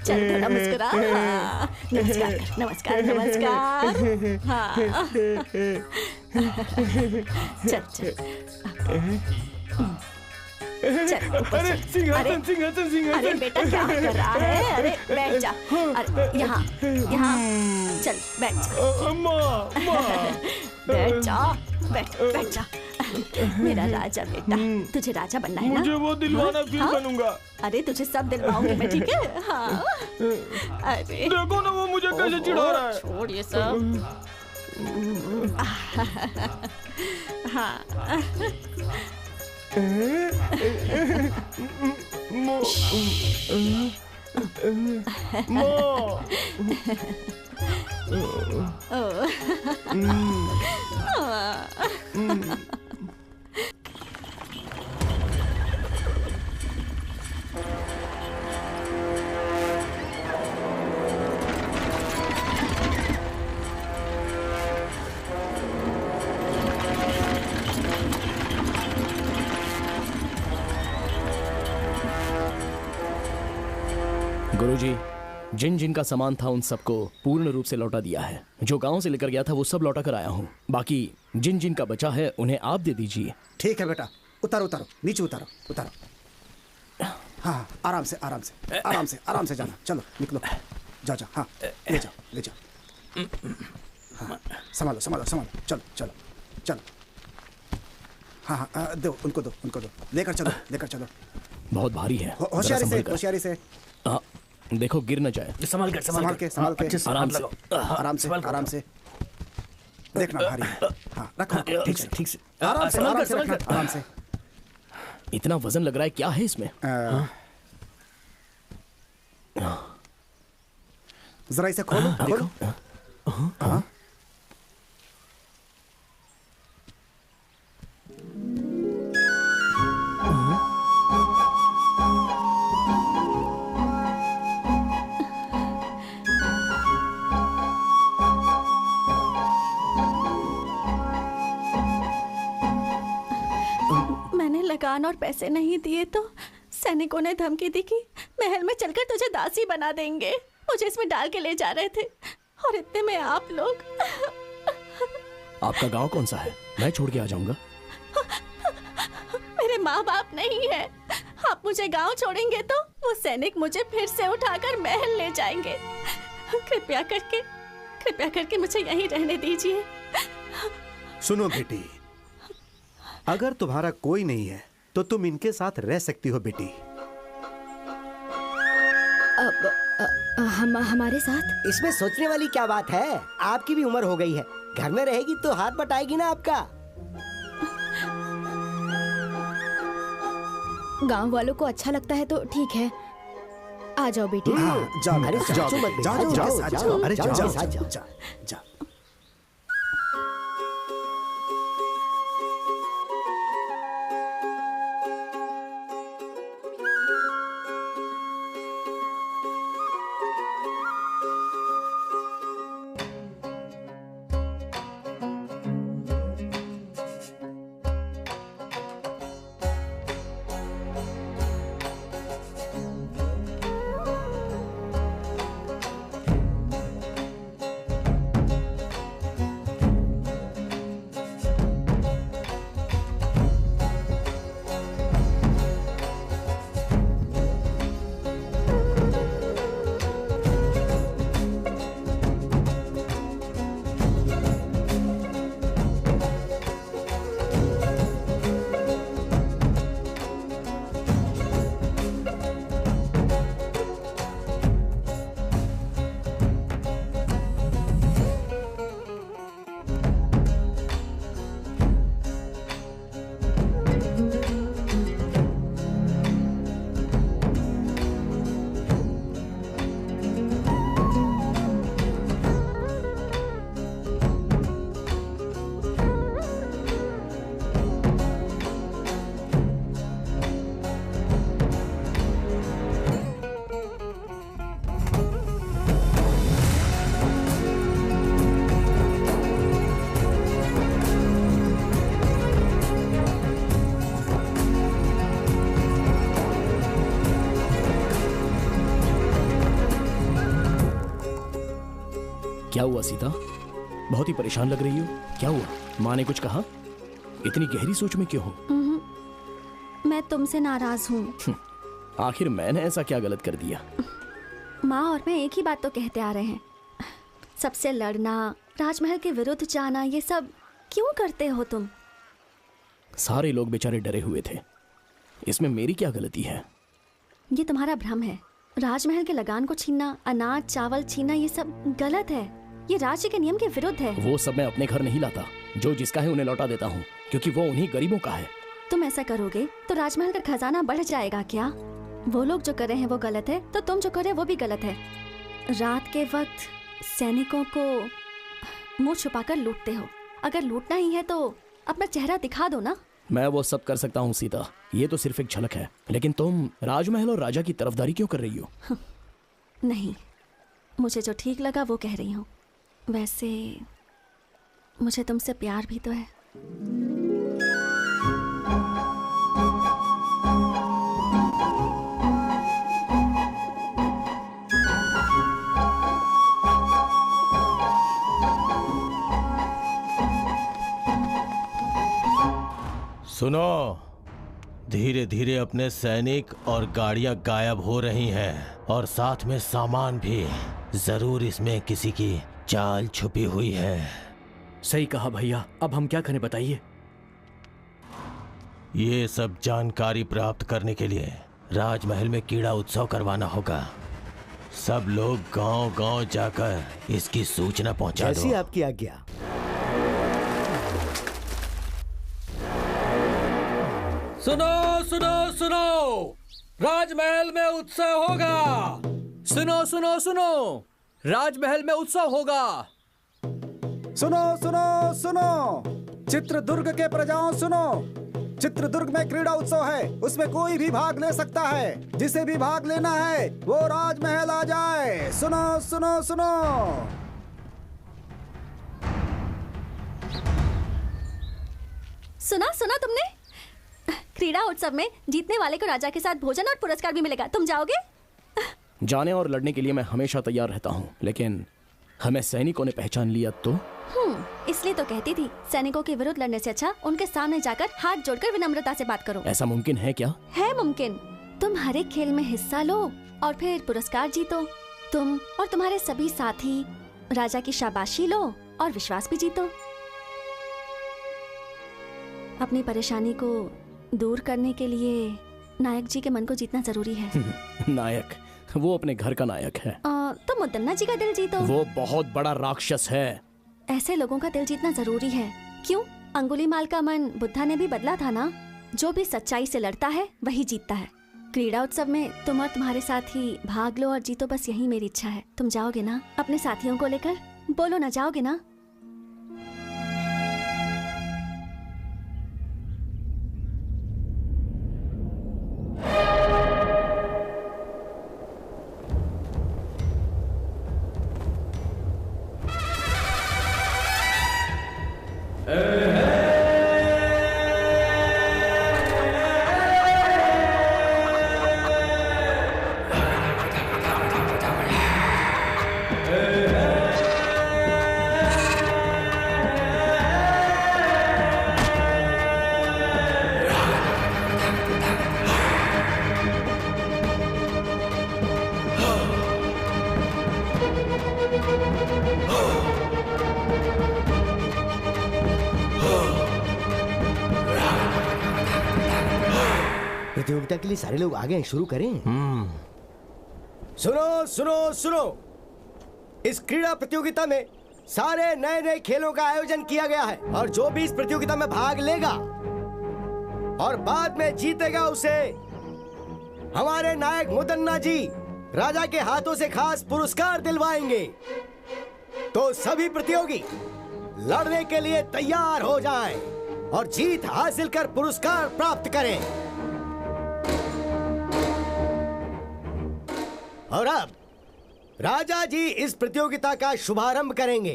चल थोड़ा मुस्कुरा। हाँ, नमस्कार नमस्कार नमस्कार। हाँ। चल चल अरे सिंहासन सिंहासन सिंहासन। अरे बेटा क्या कर रहा है? अरे बैठ जा। अरे यहाँ यहाँ चल बैठ जा। बैठ जा, बैठ जा। मेरा राजा बेटा, तुझे राजा बनना है ना? मुझे वो दिलवाना, फिर बनूंगा। अरे तुझे सब दिलवाऊंगी मैं, ठीक है? हाँ। अरे देखो ना वो मुझे कैसे चिढ़ा रहा है। छोड़ ये सब। हाँ। गुरुजी, जिन जिन का सामान था उन सबको पूर्ण रूप से लौटा दिया है। जो गांव से लेकर गया था वो सब लौटा कर आया हूँ। बाकी जिन जिन का बचा है उन्हें आप दे दीजिए। ठीक है बेटा, उतारो उतारो, नीचे उतारो उतारो। हाँ, आराम से आराम से आराम से आराम से जाना। चलो निकलो, जाओ जाओ। हाँ, ले जाओ ले जाओ। हाँ, संभालो संभालो संभालो। चलो चलो चलो। हाँ हाँ, दो उनको, दो उनको, दो लेकर चलो, लेकर चलो। बहुत भारी है। होशियारी से, होशियारी से। देखो गिर न जाए। संभाल के संभाल के संभाल के। आराम से आराम से आराम से। देखना भारी है। हाँ रखो, ठीक से ठीक से। आराम से आराम से रखना, आराम से। इतना वजन लग रहा है, क्या है इसमें? जरा इसे खोलो, खोलो। हाँ। लगान और पैसे नहीं दिए तो सैनिकों ने धमकी दी कि महल में चलकर तुझे दासी बना देंगे। मुझे इसमें डाल के ले जा रहे थे और इतने में आप लोग। आपका गांव कौन सा है? मैं छोड़ के आ जाऊंगा। मेरे माँ बाप नहीं है। आप मुझे गांव छोड़ेंगे तो वो सैनिक मुझे फिर से उठाकर महल ले जाएंगे। कृपया करके मुझे यहीं रहने दीजिए। सुनो बेटी, अगर तुम्हारा कोई नहीं है तो तुम इनके साथ रह सकती हो बेटी। हमारे साथ? इसमें सोचने वाली क्या बात है? आपकी भी उम्र हो गई है, घर में रहेगी तो हाथ बटाएगी ना आपका। गांव वालों को अच्छा लगता है तो ठीक है, आ जाओ बेटी। जाओ, अरे जाओ, जाओ, अरे जाओ, जाओ। क्या हुआ सीता? बहुत ही परेशान लग रही हो। क्या हुआ? माँ ने कुछ कहा? इतनी गहरी सोच में क्यों हो? मैं तुमसे नाराज हूँ। आखिर मैंने ऐसा क्या गलत कर दिया? माँ और मैं एक ही बात तो कहते आ रहे हैं, सबसे लड़ना, राजमहल के विरुद्ध जाना, ये सब क्यों करते हो तुम? सारे लोग बेचारे डरे हुए थे, इसमें मेरी क्या गलती है? ये तुम्हारा भ्रम है। राजमहल के लगान को छीनना, अनाज चावल छीनना, ये सब गलत है। ये राज्य के नियम के विरुद्ध है। वो सब मैं अपने घर नहीं लाता। जो जिसका है उन्हें लौटा देता हूँ, क्योंकि वो उन्हीं गरीबों का है। तुम ऐसा करोगे तो राजमहल का खजाना बढ़ जाएगा क्या? वो लोग जो कर रहे हैं वो गलत है, तो तुम जो कर रहे हो वो भी गलत है। रात के वक्त सैनिकों को मुंह छुपाकर लूटते हो। अगर लूटना ही है तो अपना चेहरा दिखा दो ना। मैं वो सब कर सकता हूँ सीता, ये तो सिर्फ एक झलक है। लेकिन तुम राजमहल और राजा की तरफदारी क्यों कर रही हो? नहीं, मुझे जो ठीक लगा वो कह रही हूँ। वैसे मुझे तुमसे प्यार भी तो है। सुनो, धीरे धीरे अपने सैनिक और गाड़ियां गायब हो रही हैं और साथ में सामान भी। जरूर इसमें किसी की चाल छुपी हुई है। सही कहा भैया, अब हम क्या करें बताइए? ये सब जानकारी प्राप्त करने के लिए राजमहल में कीड़ा उत्सव करवाना होगा। सब लोग गांव-गांव जाकर इसकी सूचना पहुंचा दो। जैसी आपकी आज्ञा। सुनो सुनो सुनो, राजमहल में उत्सव होगा। सुनो सुनो सुनो, राजमहल में उत्सव होगा। सुनो सुनो सुनो, चित्रदुर्ग के प्रजाओं सुनो, चित्रदुर्ग में क्रीड़ा उत्सव है, उसमें कोई भी भाग ले सकता है। जिसे भी भाग लेना है वो राजमहल आ जाए। सुनो सुनो सुनो। सुना सुना तुमने? क्रीड़ा उत्सव में जीतने वाले को राजा के साथ भोजन और पुरस्कार भी मिलेगा। तुम जाओगे? जाने और लड़ने के लिए मैं हमेशा तैयार रहता हूँ, लेकिन हमें सैनिकों ने पहचान लिया तो? इसलिए तो कहती थी, सैनिकों के विरुद्ध लड़ने से अच्छा उनके सामने जाकर हाथ जोड़कर विनम्रता से बात करो। ऐसा मुमकिन है क्या? है मुमकिन। तुम हर एक खेल में हिस्सा लो और फिर पुरस्कार जीतो। तुम और तुम्हारे सभी साथी राजा की शाबाशी लो और विश्वास भी जीतो। अपनी परेशानी को दूर करने के लिए नायक जी के मन को जीतना जरूरी है। नायक? वो अपने घर का नायक है। तो मुदन्ना जी का दिल जीतो। वो बहुत बड़ा राक्षस है। ऐसे लोगों का दिल जीतना जरूरी है। क्यों? अंगुलीमाल का मन बुद्धा ने भी बदला था ना। जो भी सच्चाई से लड़ता है वही जीतता है। क्रीड़ा उत्सव में तुम और तुम्हारे साथी भाग लो और जीतो, बस यही मेरी इच्छा है। तुम जाओगे ना अपने साथियों को लेकर? बोलो ना, जाओगे ना? प्रतियोगिता के लिए सारे लोग आ गए हैं, शुरू करें। सुनो सुनो सुनो, इस क्रीड़ा प्रतियोगिता में सारे नए नए खेलों का आयोजन किया गया है और जो भी इस प्रतियोगिता में भाग लेगा और बाद में जीतेगा उसे हमारे नायक मुदन्ना जी राजा के हाथों से खास पुरस्कार दिलवाएंगे। तो सभी प्रतियोगी लड़ने के लिए तैयार हो जाएं और जीत हासिल कर पुरस्कार प्राप्त करें। और अब राजा जी इस प्रतियोगिता का शुभारंभ करेंगे।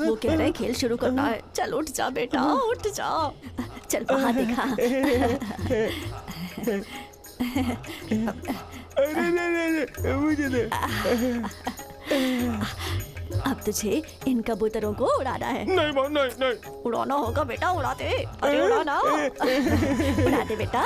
वो कह रहे खेल शुरू करना है। चल उठ जा बेटा, उठ जा। चल वहाँ दिखा। मुझे दे। अब तुझे इन कबूतरों को उड़ाना है। नहीं माँ, नहीं नहीं। उड़ाना होगा बेटा, उड़ाते। अरे उड़ाना। उड़ाते बेटा।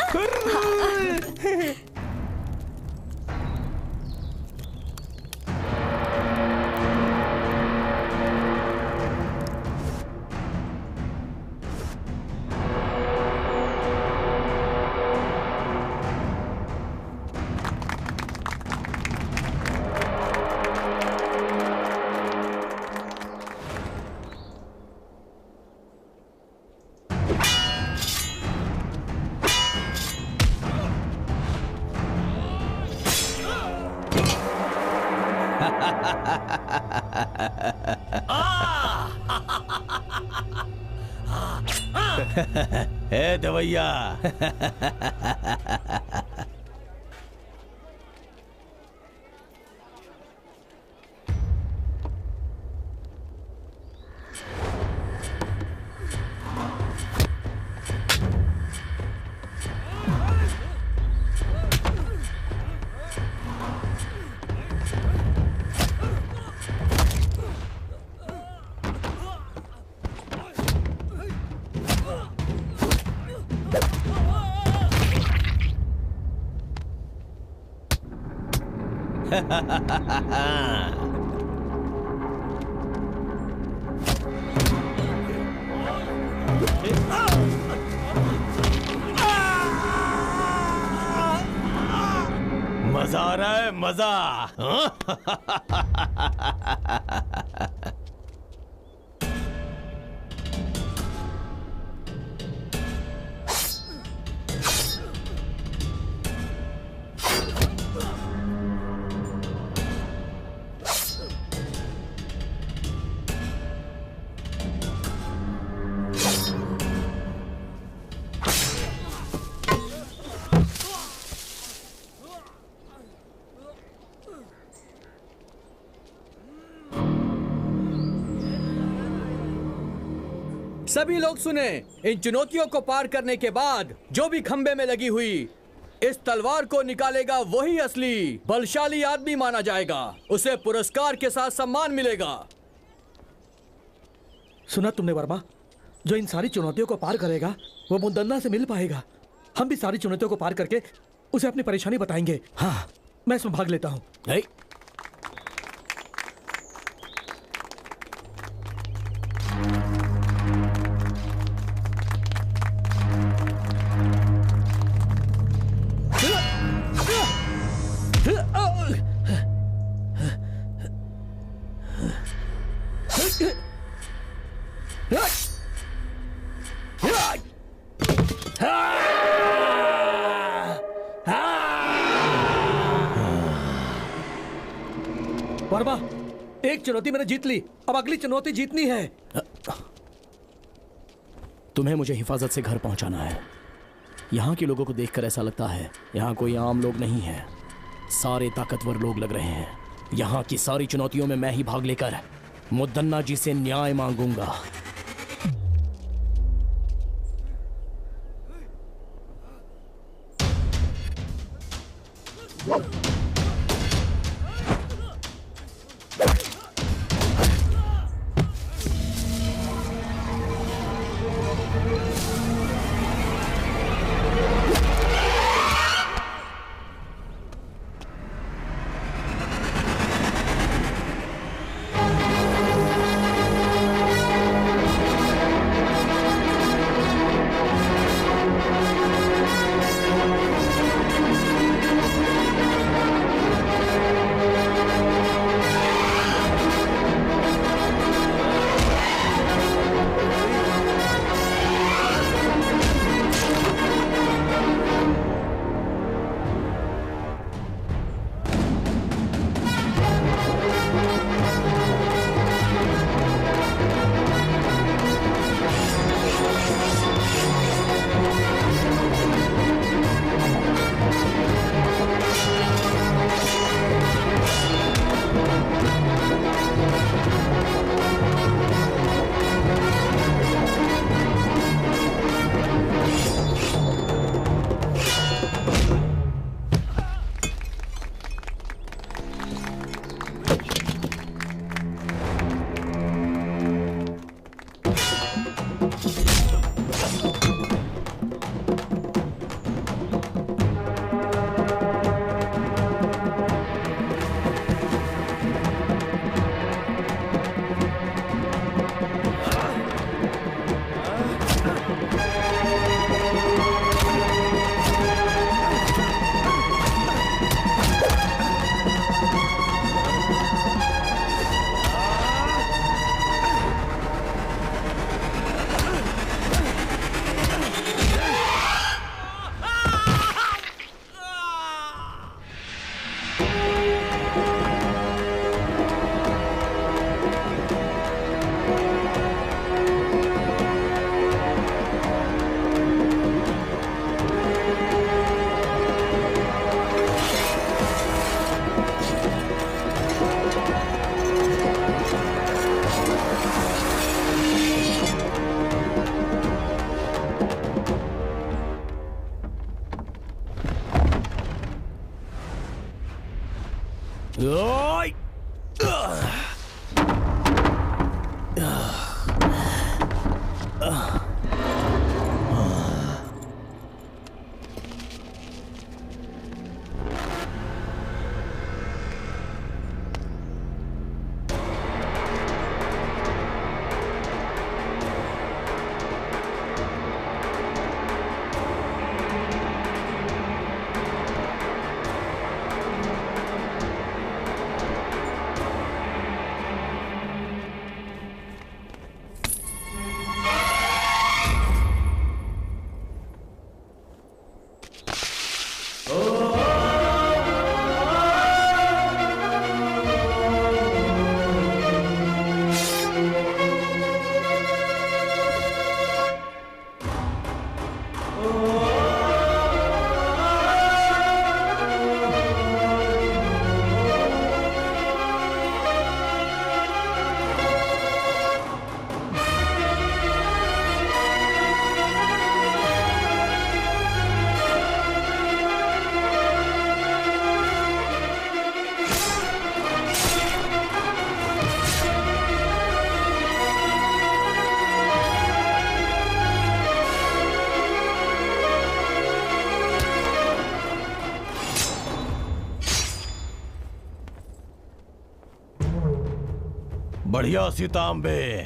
ए दवैया। मजा आ रहा है, मजा। सभी लोग सुने, इन चुनौतियों को पार करने के बाद जो भी खंबे में लगी हुई इस तलवार को निकालेगा वही असली बलशाली आदमी माना जाएगा। उसे पुरस्कार के साथ सम्मान मिलेगा। सुना तुमने वर्मा? जो इन सारी चुनौतियों को पार करेगा वो मुदन्ना से मिल पाएगा। हम भी सारी चुनौतियों को पार करके उसे अपनी परेशानी बताएंगे। हाँ, मैं इसमें भाग लेता हूँ। वर्मा, एक चुनौती मैंने जीत ली, अब अगली चुनौती जीतनी है। तुम्हें मुझे हिफाजत से घर पहुंचाना है। यहाँ के लोगों को देखकर ऐसा लगता है यहाँ कोई आम लोग नहीं है, सारे ताकतवर लोग लग रहे हैं। यहाँ की सारी चुनौतियों में मैं ही भाग लेकर मुदन्ना जी से न्याय मांगूंगा। बढ़िया सीतांबे।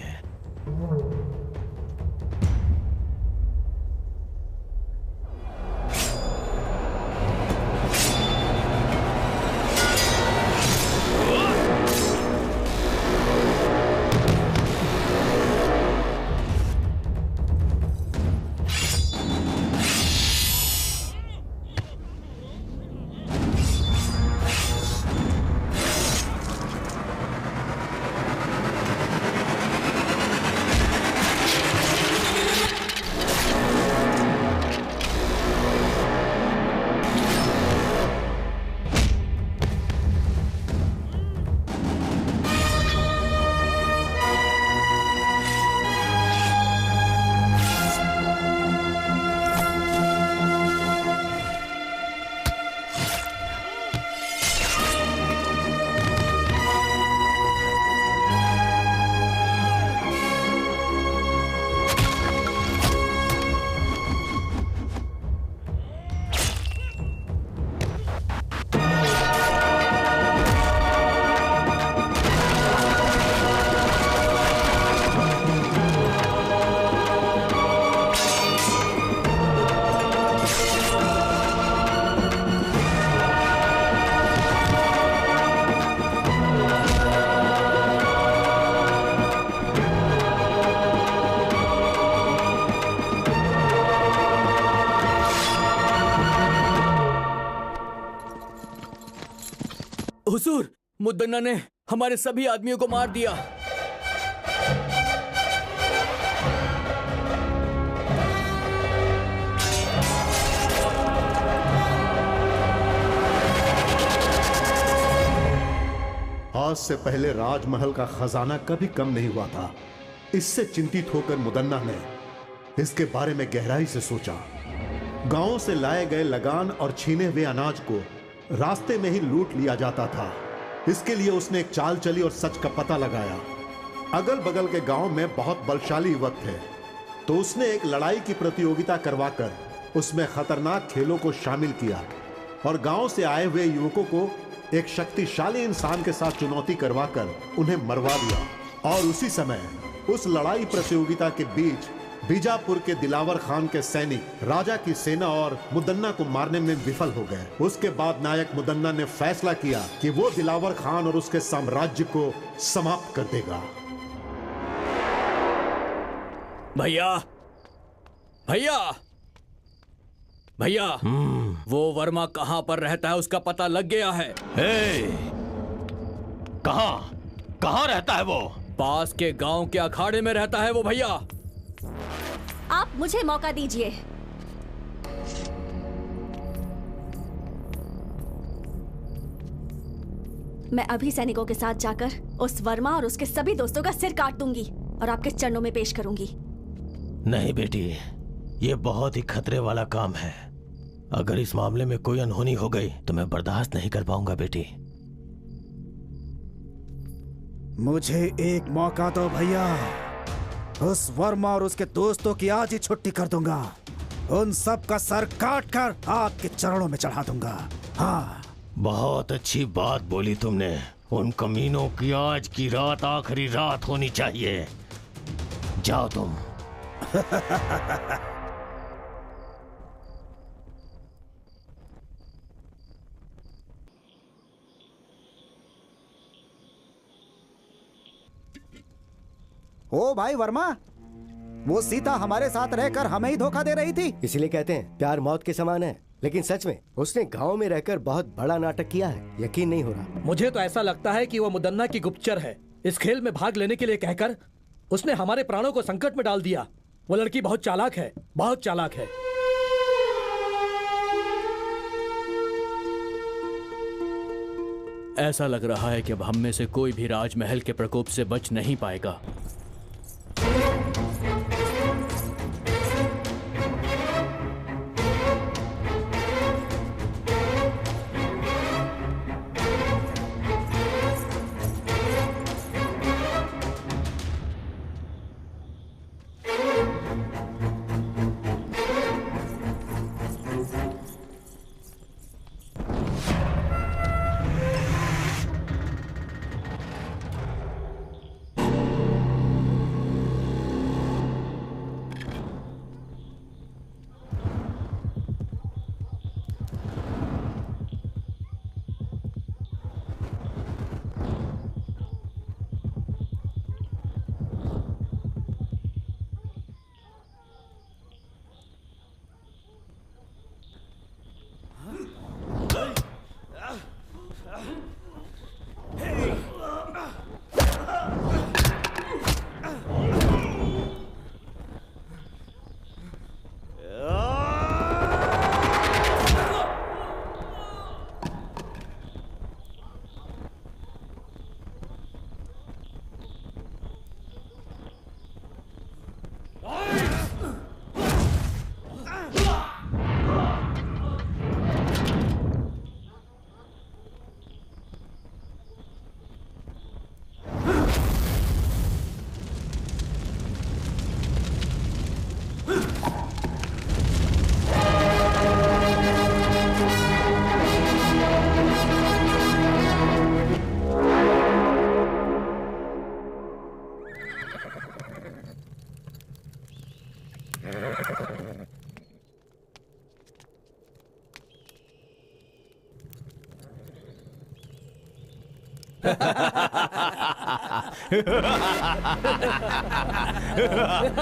हुजूर, मुद्दन्ना ने हमारे सभी आदमियों को मार दिया। आज से पहले राजमहल का खजाना कभी कम नहीं हुआ था। इससे चिंतित होकर मुदन्ना ने इसके बारे में गहराई से सोचा। गांवों से लाए गए लगान और छीने हुए अनाज को रास्ते में ही लूट लिया जाता था। इसके लिए उसने एक चाल चली और सच का पता लगाया। अगल बगल के गांव में बहुत बलशाली युवक थे, तो उसने एक लड़ाई की प्रतियोगिता करवाकर उसमें खतरनाक खेलों को शामिल किया और गांव से आए हुए युवकों को एक शक्तिशाली इंसान के साथ चुनौती करवाकर उन्हें मरवा दिया। और उसी समय उस लड़ाई प्रतियोगिता के बीच बीजापुर के दिलावर खान के सैनिक राजा की सेना और मुदन्ना को मारने में विफल हो गए। उसके बाद नायक मुदन्ना ने फैसला किया कि वो दिलावर खान और उसके साम्राज्य को समाप्त कर देगा। भैया, भैया, भैया, वो वर्मा कहां पर रहता है उसका पता लग गया है। कहां रहता है वो? पास के गांव के अखाड़े में रहता है वो भैया। आप मुझे मौका दीजिए। मैं अभी सैनिकों के साथ जाकर उस वर्मा और उसके सभी दोस्तों का सिर काट दूंगी और आपके चरणों में पेश करूंगी। नहीं बेटी, ये बहुत ही खतरे वाला काम है। अगर इस मामले में कोई अनहोनी हो गई तो मैं बर्दाश्त नहीं कर पाऊंगा बेटी। मुझे एक मौका दो भैया। उस वर्मा और उसके दोस्तों की आज ही छुट्टी कर दूंगा। उन सब का सर काट कर आपके चरणों में चढ़ा दूंगा। हाँ, बहुत अच्छी बात बोली तुमने। उन कमीनों की आज की रात आखिरी रात होनी चाहिए। जाओ तुम। ओ भाई वर्मा, वो सीता हमारे साथ रहकर हमें ही धोखा दे रही थी। इसीलिए कहते हैं प्यार मौत के समान है। लेकिन सच में उसने गांव में रहकर बहुत बड़ा नाटक किया है। यकीन नहीं हो रहा। मुझे तो ऐसा लगता है कि वो मुदन्ना की गुप्तचर है। इस खेल में भाग लेने के लिए कहकर उसने हमारे प्राणों को संकट में डाल दिया। वो लड़की बहुत चालाक है, बहुत चालाक है। ऐसा लग रहा है कि अब हम में से कोई भी राजमहल के प्रकोप से बच नहीं पाएगा।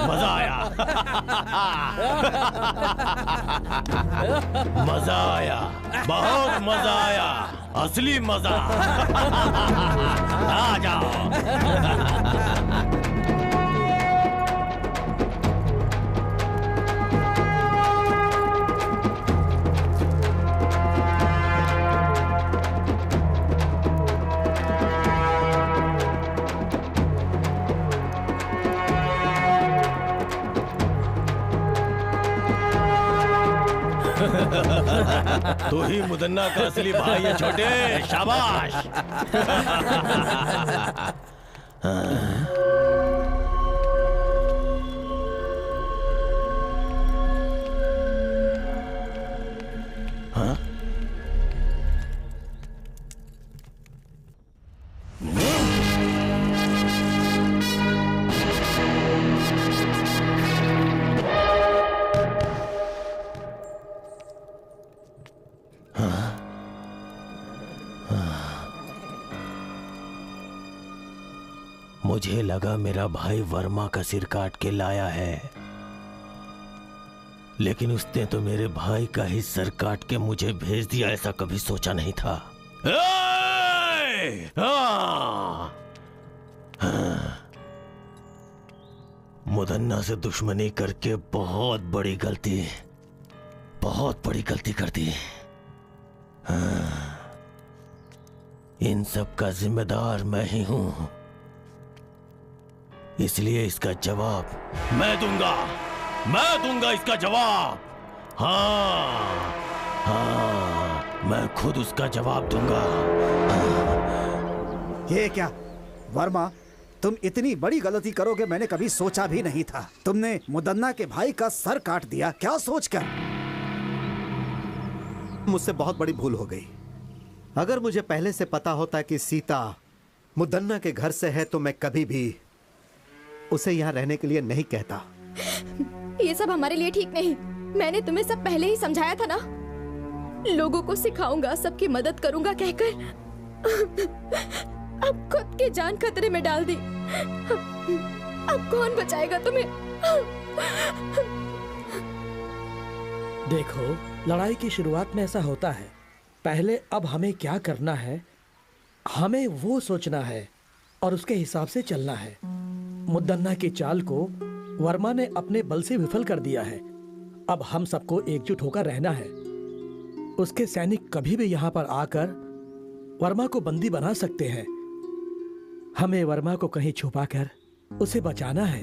मजा आया। मजा आया, बहुत मजा आया, असली मजा। आ जाओ। तू ही मुदन्ना का असली भाई है छोटे, शाबाश। हाँ? मुझे लगा मेरा भाई वर्मा का सिर काट के लाया है, लेकिन उसने तो मेरे भाई का ही सर काट के मुझे भेज दिया। ऐसा कभी सोचा नहीं था। मुदन्ना से दुश्मनी करके बहुत बड़ी गलती कर दी। इन सब का जिम्मेदार मैं ही हूं, इसलिए इसका जवाब मैं दूंगा इसका जवाब। हाँ, मैं खुद उसका जवाब दूंगा। ये क्या वर्मा, तुम इतनी बड़ी गलती करोगे मैंने कभी सोचा भी नहीं था। तुमने मुदन्ना के भाई का सर काट दिया, क्या सोचकर? मुझसे बहुत बड़ी भूल हो गई। अगर मुझे पहले से पता होता कि सीता मुदन्ना के घर से है तो मैं कभी भी उसे यहाँ रहने के लिए नहीं कहता। ये सब हमारे लिए ठीक नहीं। मैंने तुम्हें सब पहले ही समझाया था ना। लोगों को सिखाऊंगा, सबकी मदद करूंगा कहकर अब खुद की जान खतरे में डाल दी। अब कौन बचाएगा तुम्हें? देखो, लड़ाई की शुरुआत में ऐसा होता है। पहले अब हमें क्या करना है, हमें वो सोचना है और उसके हिसाब से चलना है। मुदन्ना की चाल को वर्मा ने अपने बल से विफल कर दिया है। अब हम सबको एकजुट होकर रहना है। उसके सैनिक कभी भी यहाँ पर आकर वर्मा को बंदी बना सकते हैं। हमें वर्मा को कहीं छुपाकर उसे बचाना है।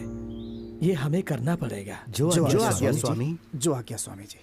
ये हमें करना पड़ेगा। जो आज्ञा स्वामी। जो आज्ञा स्वामी जी।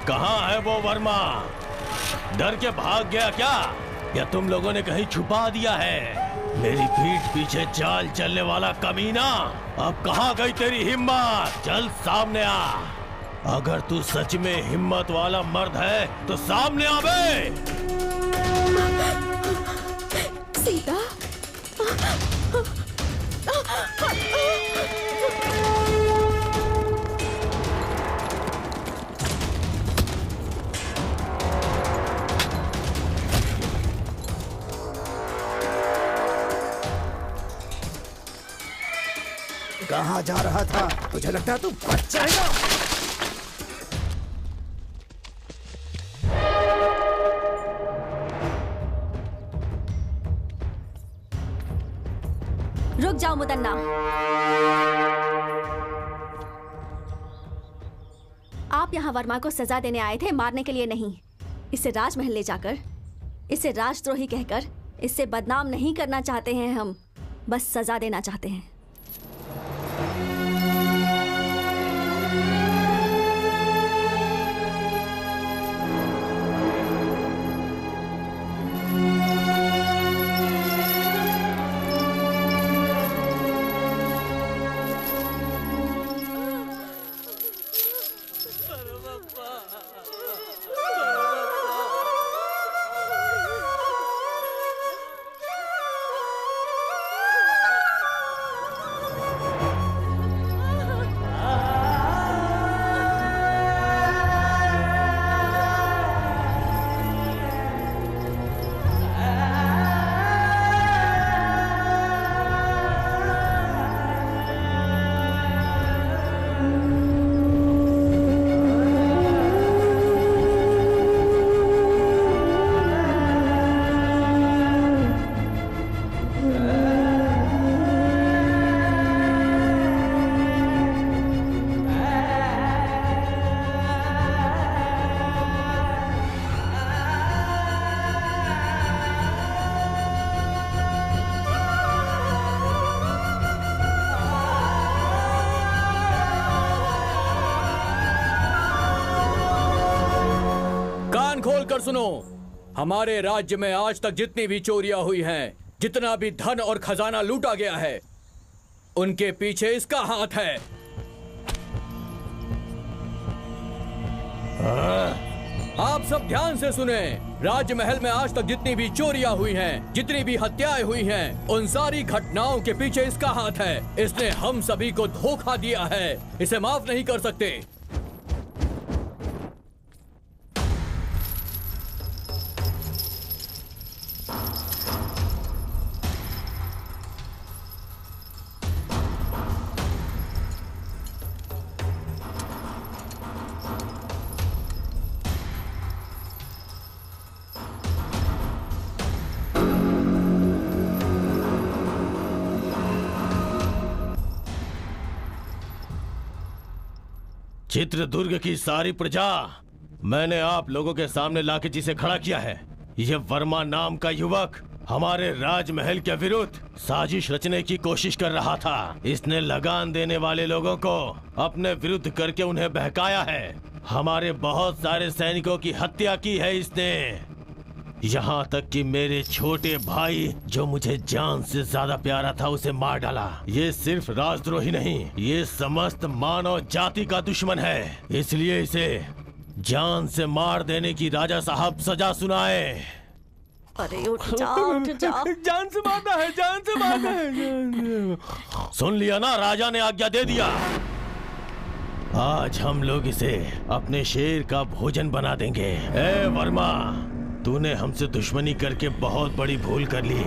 कहाँ है वो वर्मा? डर के भाग गया क्या, या तुम लोगों ने कहीं छुपा दिया है? मेरी पीठ पीछे चाल चलने वाला कमीना, अब कहाँ गई तेरी हिम्मत? चल सामने आ। अगर तू सच में हिम्मत वाला मर्द है तो सामने आ बे। सीता, कहाँ जा रहा था? तुझे लगता है तू बच जाएगा? रुक जाओ मुदन्ना। आप यहाँ वर्मा को सजा देने आए थे, मारने के लिए नहीं। इसे राजमहल ले जाकर इसे राजद्रोही कहकर इससे बदनाम नहीं करना चाहते हैं हम, बस सजा देना चाहते हैं। खोल कर सुनो, हमारे राज्य में आज तक जितनी भी चोरियां हुई हैं, जितना भी धन और खजाना लूटा गया है, उनके पीछे इसका हाथ है। आप सब ध्यान से सुने, राजमहल में आज तक जितनी भी चोरियां हुई हैं, जितनी भी हत्याएं हुई हैं, उन सारी घटनाओं के पीछे इसका हाथ है। इसने हम सभी को धोखा दिया है, इसे माफ नहीं कर सकते। चित्रदुर्ग की सारी प्रजा मैंने आप लोगों के सामने लाके जिसे खड़ा किया है, ये वर्मा नाम का युवक हमारे राजमहल के विरुद्ध साजिश रचने की कोशिश कर रहा था। इसने लगान देने वाले लोगों को अपने विरुद्ध करके उन्हें बहकाया है। हमारे बहुत सारे सैनिकों की हत्या की है इसने, यहाँ तक कि मेरे छोटे भाई जो मुझे जान से ज्यादा प्यारा था उसे मार डाला। ये सिर्फ राजद्रोही नहीं, ये समस्त मानव जाति का दुश्मन है। इसलिए इसे जान से मार देने की राजा साहब सजा सुनाए। अरे उठ जाओ, उठ जाओ। जान से मारना है, जान से मारना है। सुन लिया ना, राजा ने आज्ञा दे दिया। आज हम लोग इसे अपने शेर का भोजन बना देंगे। ए वर्मा, तूने हमसे दुश्मनी करके बहुत बड़ी भूल कर ली।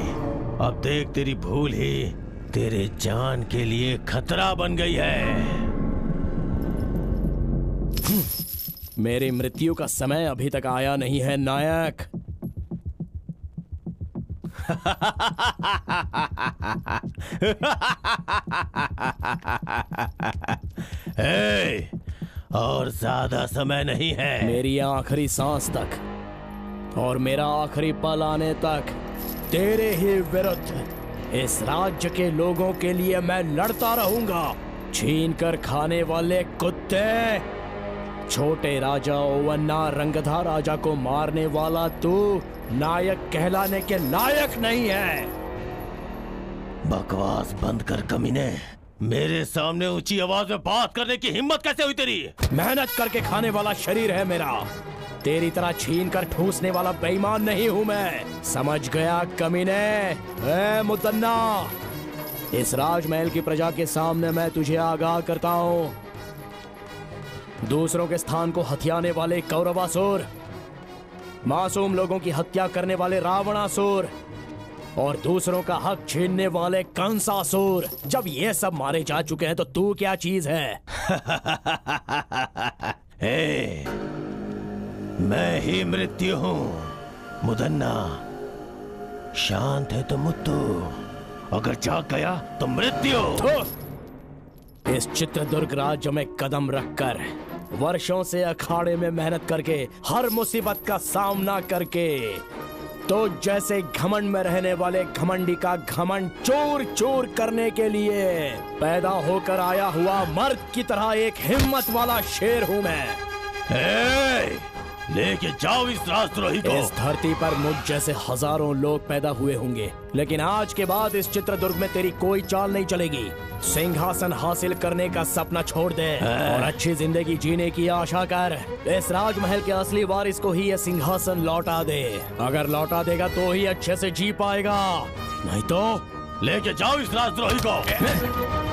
अब देख, तेरी भूल ही तेरे जान के लिए खतरा बन गई है। मेरी मृत्यु का समय अभी तक आया नहीं है नायक। हे, और ज्यादा समय नहीं है। मेरी आखिरी सांस तक और मेरा आखिरी पल आने तक तेरे ही विरुद्ध इस राज्य के लोगों के लिए मैं लड़ता रहूंगा। छीन कर खाने वाले कुत्ते, छोटे राजा ओवन्ना रंगधा राजा को मारने वाला तू नायक कहलाने के लायक नहीं है। बकवास बंद कर कमीने। मेरे सामने ऊंची आवाज में बात करने की हिम्मत कैसे हुई तेरी? मेहनत करके खाने वाला शरीर है मेरा, तेरी तरह छीन कर ठूसने वाला बेईमान नहीं हूं मैं। समझ गया कमीने? ए मुदन्ना, इस राजमहल की प्रजा के सामने मैं तुझे आगाह करता हूं। दूसरों के स्थान को हथियाने वाले कौरवासुर, मासूम लोगों की हत्या करने वाले रावणासुर और दूसरों का हक छीनने वाले कंसासुर, जब ये सब मारे जा चुके हैं तो तू क्या चीज है? हे, मैं ही मृत्यु हूँ। मुदन्ना, शांत है तो मुत्तु, अगर जाग गया तो मृत्यु। इस चित्रदुर्ग राज्य में कदम रखकर, वर्षों से अखाड़े में मेहनत करके, हर मुसीबत का सामना करके तो जैसे घमंड में रहने वाले घमंडी का घमंड चूर चूर करने के लिए पैदा होकर आया हुआ मर्द की तरह एक हिम्मत वाला शेर हूँ मैं। लेके जाओ इस राजद्रोही को। इस धरती पर मुझ जैसे हजारों लोग पैदा हुए होंगे, लेकिन आज के बाद इस चित्रदुर्ग में तेरी कोई चाल नहीं चलेगी। सिंहासन हासिल करने का सपना छोड़ दे और अच्छी जिंदगी जीने की आशा कर। इस राजमहल के असली वारिस को ही यह सिंहासन लौटा दे। अगर लौटा देगा तो ही अच्छे से जी पाएगा, नहीं तो लेके जाओ इस राजद्रोही को।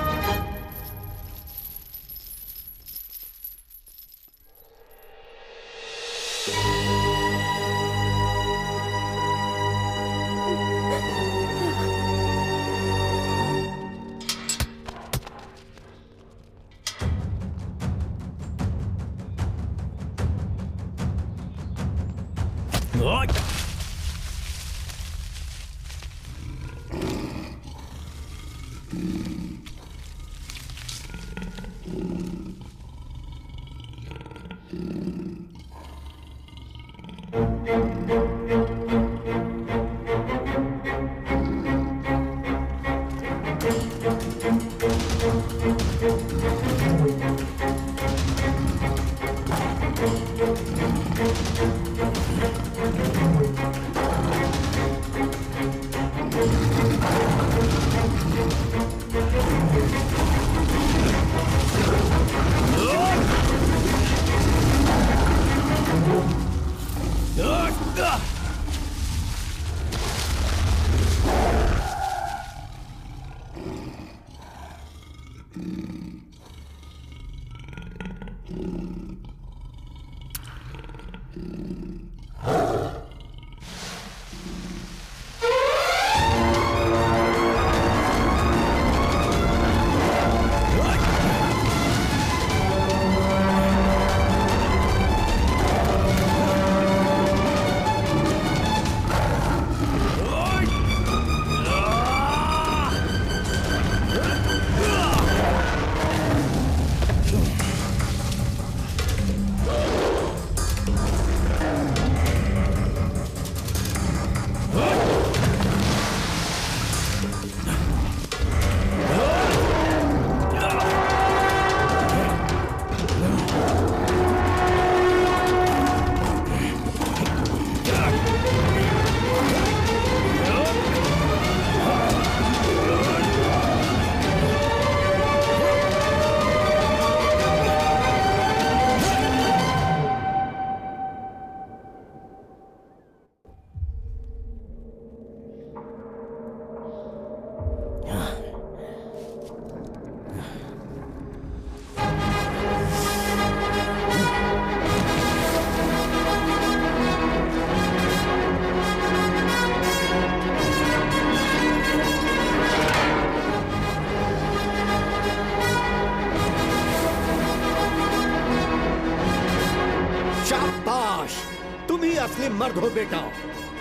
असली मर्द हो बेटा।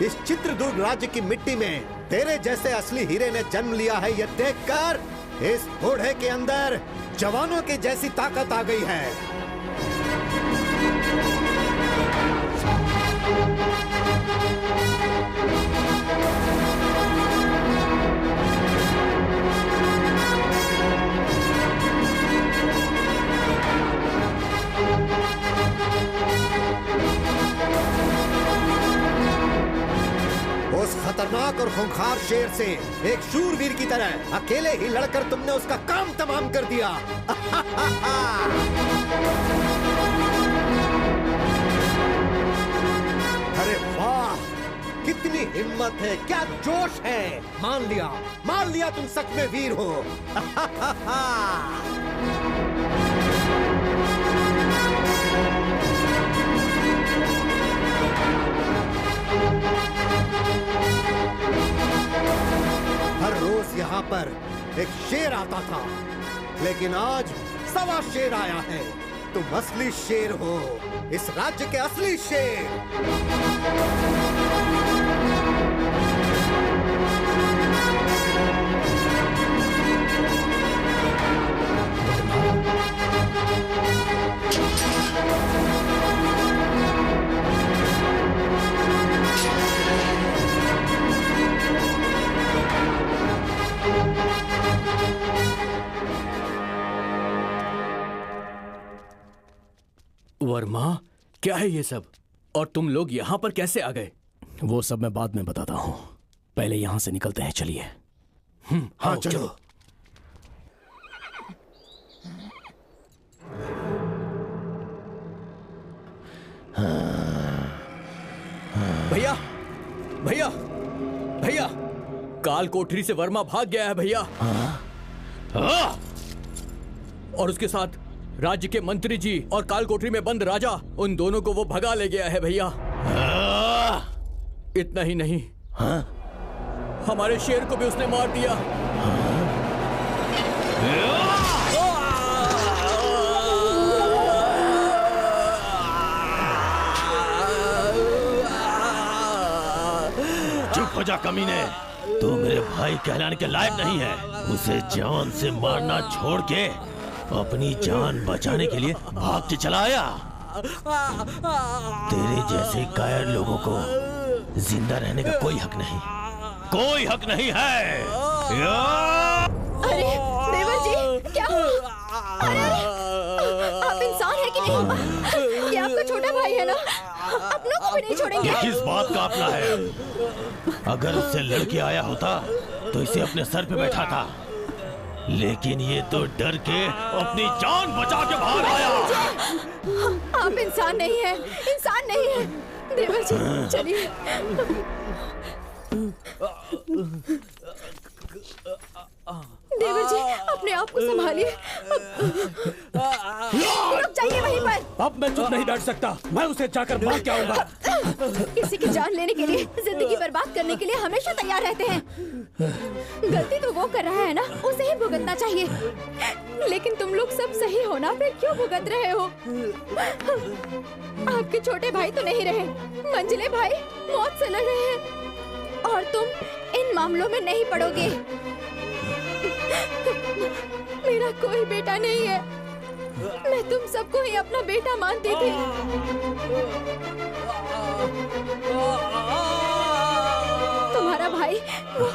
इस चित्रदुर्ग राज्य की मिट्टी में तेरे जैसे असली हीरे ने जन्म लिया है, यह देखकर इस बूढ़े के अंदर जवानों की जैसी ताकत आ गई है। उस खतरनाक और खूंखार शेर से एक शूरवीर की तरह अकेले ही लड़कर तुमने उसका काम तमाम कर दिया। अरे वाह, कितनी हिम्मत है, क्या जोश है। मान लिया तुम सच में वीर हो। हर रोज यहाँ पर एक शेर आता था, लेकिन आज 1.25 शेर आया है। तुम असली शेर हो, इस राज्य के असली शेर। वर्मा, क्या है ये सब? और तुम लोग यहाँ पर कैसे आ गए? वो सब मैं बाद में बताता हूँ, पहले यहाँ से निकलते हैं। चलिए। हाँ चलो। भैया, भैया, भैया, काल कोठरी से वर्मा भाग गया है भैया। और उसके साथ राज्य के मंत्री जी और काल कोठरी में बंद राजा, उन दोनों को वो भगा ले गया है भैया। इतना ही नहीं, हमारे शेर को भी उसने मार दिया। चुप हो जा कमीने, तू मेरे भाई कहलाने के लायक नहीं है। उसे जान से मारना छोड़ के अपनी जान बचाने के लिए भाग के चला आया। तेरे जैसे कायर लोगों को जिंदा रहने का कोई हक नहीं, कोई हक नहीं है। अरे देवर जी, क्या हुआ? अरे आप इंसान है कि नहीं? ये आपका छोटा भाई है ना, अपनों को भी नहीं छोड़ेंगे। ये किस बात का अपना है? अगर उससे लड़के आया होता तो इसे अपने सर पे बैठा था, लेकिन ये तो डर के अपनी जान बचा के बाहर आया। आप इंसान नहीं है, इंसान नहीं है देवर जी। चलिए। देवर जी, अपने आप को संभालिए। रुक जाइए वहीं पर। अब मैं चुप नहीं बैठ सकता, मैं उसे जाकर मार के आऊंगा। किसी की जान लेने के लिए, जिंदगी बर्बाद करने के लिए हमेशा तैयार रहते हैं। गलती तो वो कर रहा है ना, उसे ही भुगतना चाहिए। लेकिन तुम लोग सब सही हो ना, फिर क्यों भुगत रहे हो? आपके छोटे भाई तो नहीं रहे, मंजिले भाई मौत से लड़ रहे हैं, और तुम इन मामलों में नहीं पड़ोगे। मेरा कोई बेटा नहीं है, मैं तुम सबको ही अपना बेटा मानती थी। तुम्हारा भाई वो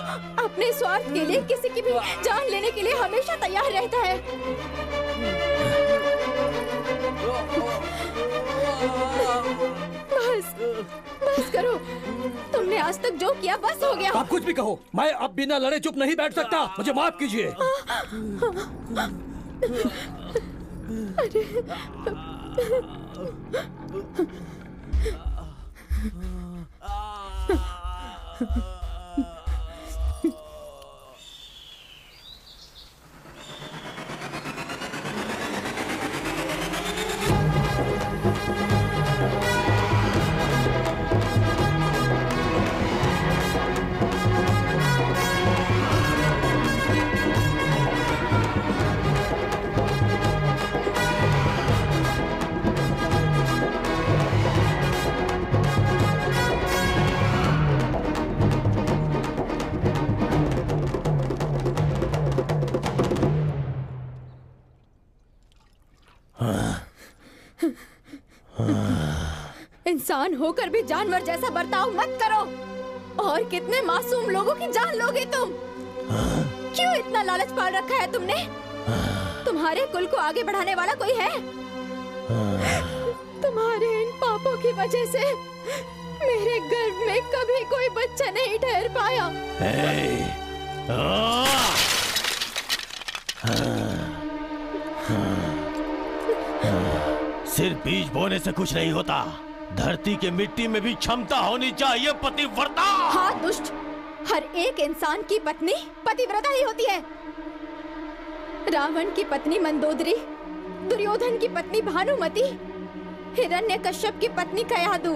अपने स्वार्थ के लिए किसी की भी जान लेने के लिए हमेशा तैयार रहता है। बस बस करो, तुमने आज तक जो किया बस हो गया। आप कुछ भी कहो, मैं अब बिना लड़े चुप नहीं बैठ सकता, मुझे माफ कीजिए। इंसान होकर भी जानवर जैसा बर्ताव मत करो। और कितने मासूम लोगों की जान लोगे तुम? क्यों इतना लालच पाल रखा है तुमने? तुम्हारे कुल को आगे बढ़ाने वाला कोई है? तुम्हारे इन पापों की वजह से मेरे गर्भ में कभी कोई बच्चा नहीं ठहर पाया। सिर्फ बीज बोने से कुछ नहीं होता, धरती के मिट्टी में भी क्षमता होनी चाहिए पतिव्रता। हाँ दुष्ट, हर एक इंसान की पत्नी पतिव्रता ही होती है। रावण की पत्नी मंदोदरी, दुर्योधन की पत्नी भानुमति, हिरण्यकश्यप की पत्नी कयादु,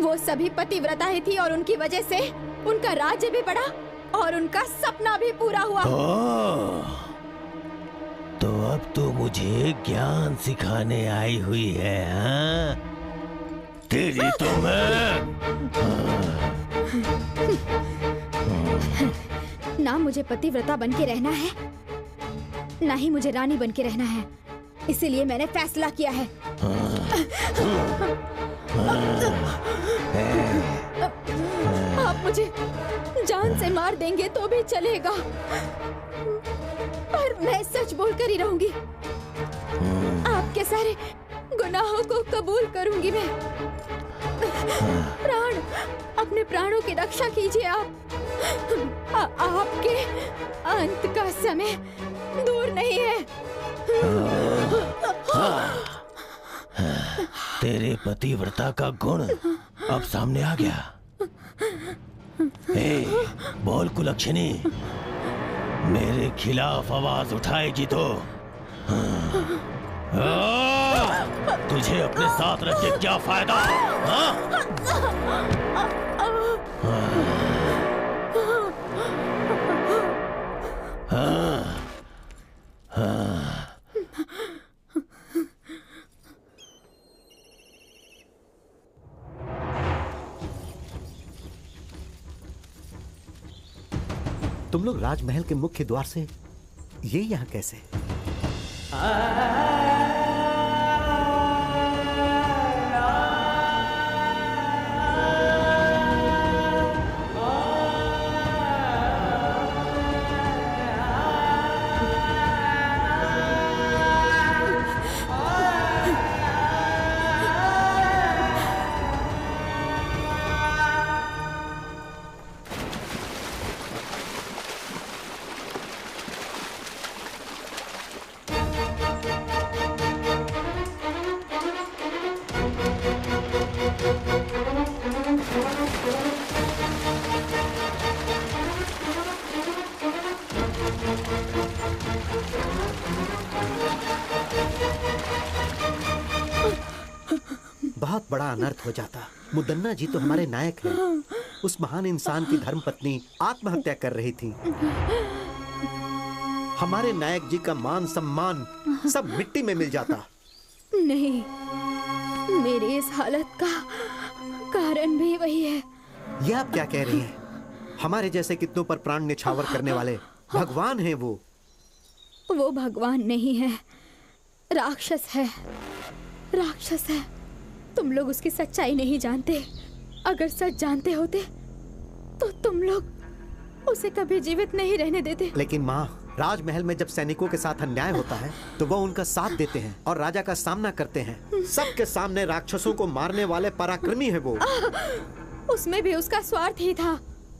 वो सभी पतिव्रता ही थी और उनकी वजह से उनका राज्य भी बढ़ा और उनका सपना भी पूरा हुआ। तो अब तो मुझे ज्ञान सिखाने आई हुई है, हाँ? तेरी तो मैं ना मुझे पतिव्रता बन के रहना है, ना ही मुझे रानी बन के रहना है। इसीलिए मैंने फैसला किया है। आप मुझे जान से मार देंगे तो भी चलेगा, पर मैं सच बोलकर ही रहूंगी। आपके सारे गुनाहों को कबूल करूंगी मैं। प्राण, अपने प्राणों की रक्षा कीजिए आप। आपके अंत का समय दूर नहीं है। तेरे पतिव्रता का गुण अब सामने आ गया। बोल कुलक्षणी, मेरे खिलाफ आवाज उठाएगी तो तुझे अपने साथ रख के क्या फायदा? तुम लोग राजमहल के मुख्य द्वार से ये यहाँ कैसे? बहुत बड़ा अनर्थ हो जाता। मुदन्ना जी तो हमारे नायक हैं। उस महान इंसान की धर्मपत्नी आत्महत्या कर रही थी। हमारे नायक जी का मान सम्मान सब मिट्टी में मिल जाता। नहीं, मेरी इस हालत का कारण भी वही है। ये आप क्या कह रही हैं? हमारे जैसे कितनों पर प्राण निछावर करने वाले भगवान हैं वो। वो भगवान नहीं है, राक्षस है। राक्षस है। तुम लोग उसकी सच्चाई नहीं जानते। अगर सच जानते होते तो तुम लोग उसे कभी जीवित नहीं रहने देते। लेकिन माँ, राजमहल में जब सैनिकों के साथ अन्याय होता है तो वो उनका साथ देते हैं और राजा का सामना करते हैं। सबके सामने राक्षसों को मारने वाले पराक्रमी है वो। उसमें भी उसका स्वार्थ ही था।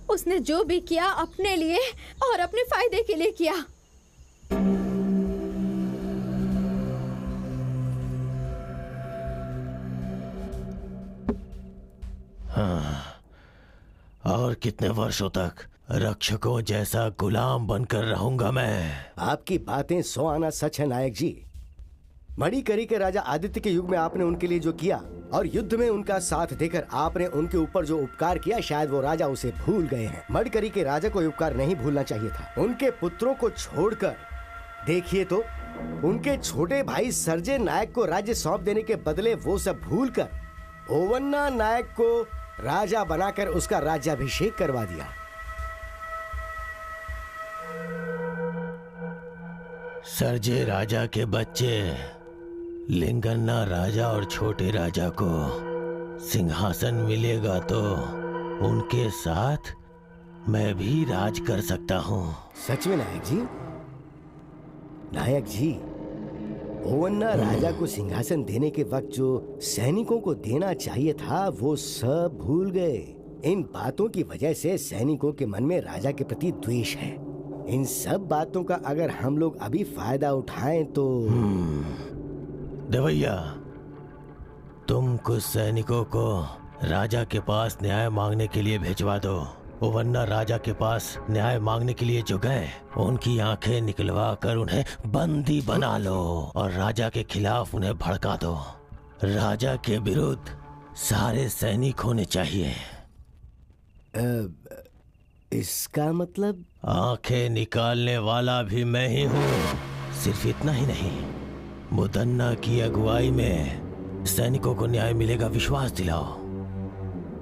उसने जो भी किया अपने लिए और अपने फायदे के लिए किया। हाँ, और कितने वर्षों तक रक्षकों जैसा गुलाम बनकर रहूंगा मैं? आपकी बातें 100 आना सच है नायक जी। मणिकरी के राजा आदित्य के युग में आपने उनके लिए जो किया और युद्ध में उनका साथ देकर आपने उनके ऊपर जो उपकार किया, शायद वो राजा उसे भूल गए हैं। मणिकरी के राजा को उपकार नहीं भूलना चाहिए था। उनके पुत्रों को छोड़कर देखिए तो उनके छोटे भाई सर्जे नायक को राज्य सौंप देने के बदले वो सब भूलकर ओवन्ना नायक को राजा बनाकर उसका राज्याभिषेक करवा दिया। सर्जे राजा के बच्चे लिंगन्ना राजा और छोटे राजा को सिंहासन मिलेगा तो उनके साथ मैं भी राज कर सकता हूँ। सच में नायक जी? नायक जी, ओवन्ना राजा को सिंहासन देने के वक्त जो सैनिकों को देना चाहिए था वो सब भूल गए। इन बातों की वजह से सैनिकों के मन में राजा के प्रति द्वेष है। इन सब बातों का अगर हम लोग अभी फायदा उठाएं तो देवैया, तुम कुछ सैनिकों को राजा के पास न्याय मांगने के लिए भिजवा दो। ओवन्ना राजा के पास न्याय मांगने के लिए जो गए उनकी आंखें निकलवा कर उन्हें बंदी बना लो और राजा के खिलाफ उन्हें भड़का दो। राजा के विरुद्ध सारे सैनिक होने चाहिए। इसका मतलब? आंखें निकालने वाला भी मैं ही हूँ। सिर्फ इतना ही नहीं, मुदन्ना की अगुवाई में सैनिकों को न्याय मिलेगा, विश्वास दिलाओ।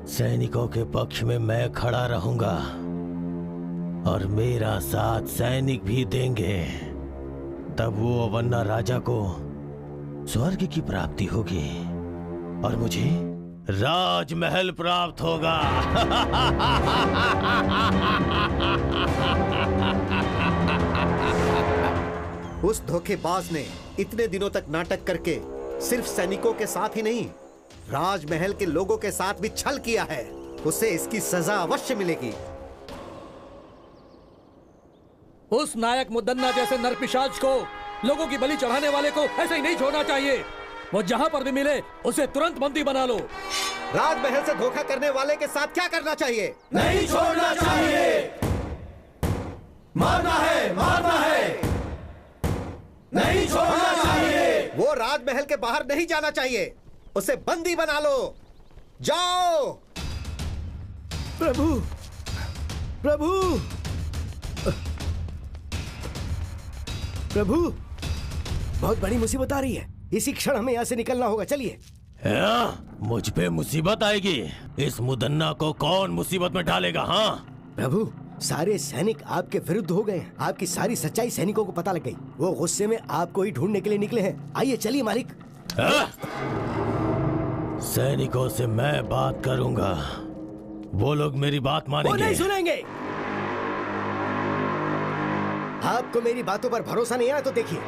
सैनिकों के पक्ष में मैं खड़ा रहूंगा और मेरा साथ सैनिक भी देंगे। तब वो ओवन्ना राजा को स्वर्ग की प्राप्ति होगी और मुझे राजमहल प्राप्त होगा। उस धोखेबाज ने इतने दिनों तक नाटक करके सिर्फ सैनिकों के साथ ही नहीं, राजमहल के लोगों के साथ भी छल किया है। उसे इसकी सजा अवश्य मिलेगी। उस नायक मुदन्ना जैसे नरपिशाच को, लोगों की बलि चढ़ाने वाले को ऐसे ही नहीं छोड़ना चाहिए। वो जहां पर भी मिले उसे तुरंत बंदी बना लो। राजमहल से धोखा करने वाले के साथ क्या करना चाहिए? नहीं छोड़ना चाहिए। मारना है, मारना है। नहीं छोड़ना चाहिए। वो राजमहल के बाहर नहीं जाना चाहिए। उसे बंदी बना लो। जाओ। प्रभु, प्रभु, प्रभु, बहुत बड़ी मुसीबत आ रही है। इसी क्षण हमें यहाँ से निकलना होगा। चलिए। मुझ पे मुसीबत आएगी? इस मुदन्ना को कौन मुसीबत में डालेगा? हाँ प्रभु, सारे सैनिक आपके विरुद्ध हो गए हैं। आपकी सारी सच्चाई सैनिकों को पता लग गई। वो गुस्से में आपको ही ढूंढने के लिए निकले हैं। आइए चलिए मालिक। सैनिकों से मैं बात करूंगा। वो लोग मेरी बात मानेंगे। वो नहीं सुनेंगे। आपको मेरी बातों पर भरोसा नहीं है तो देखिए।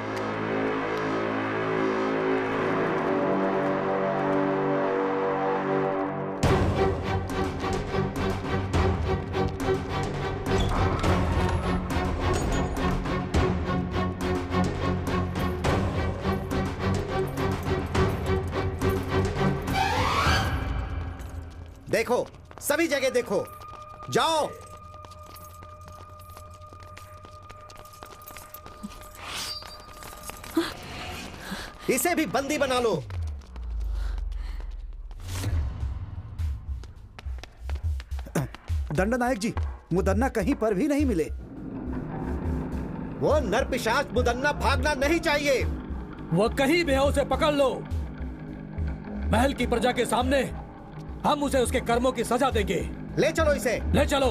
देखो, सभी जगह देखो। जाओ। इसे भी बंदी बना लो। दंडनायक जी, मुदन्ना कहीं पर भी नहीं मिले। वो नरपिशाच मुदन्ना भागना नहीं चाहिए। वो कहीं भी है, उसे पकड़ लो। महल की प्रजा के सामने हम उसे उसके कर्मों की सजा देंगे। ले चलो इसे। ले चलो।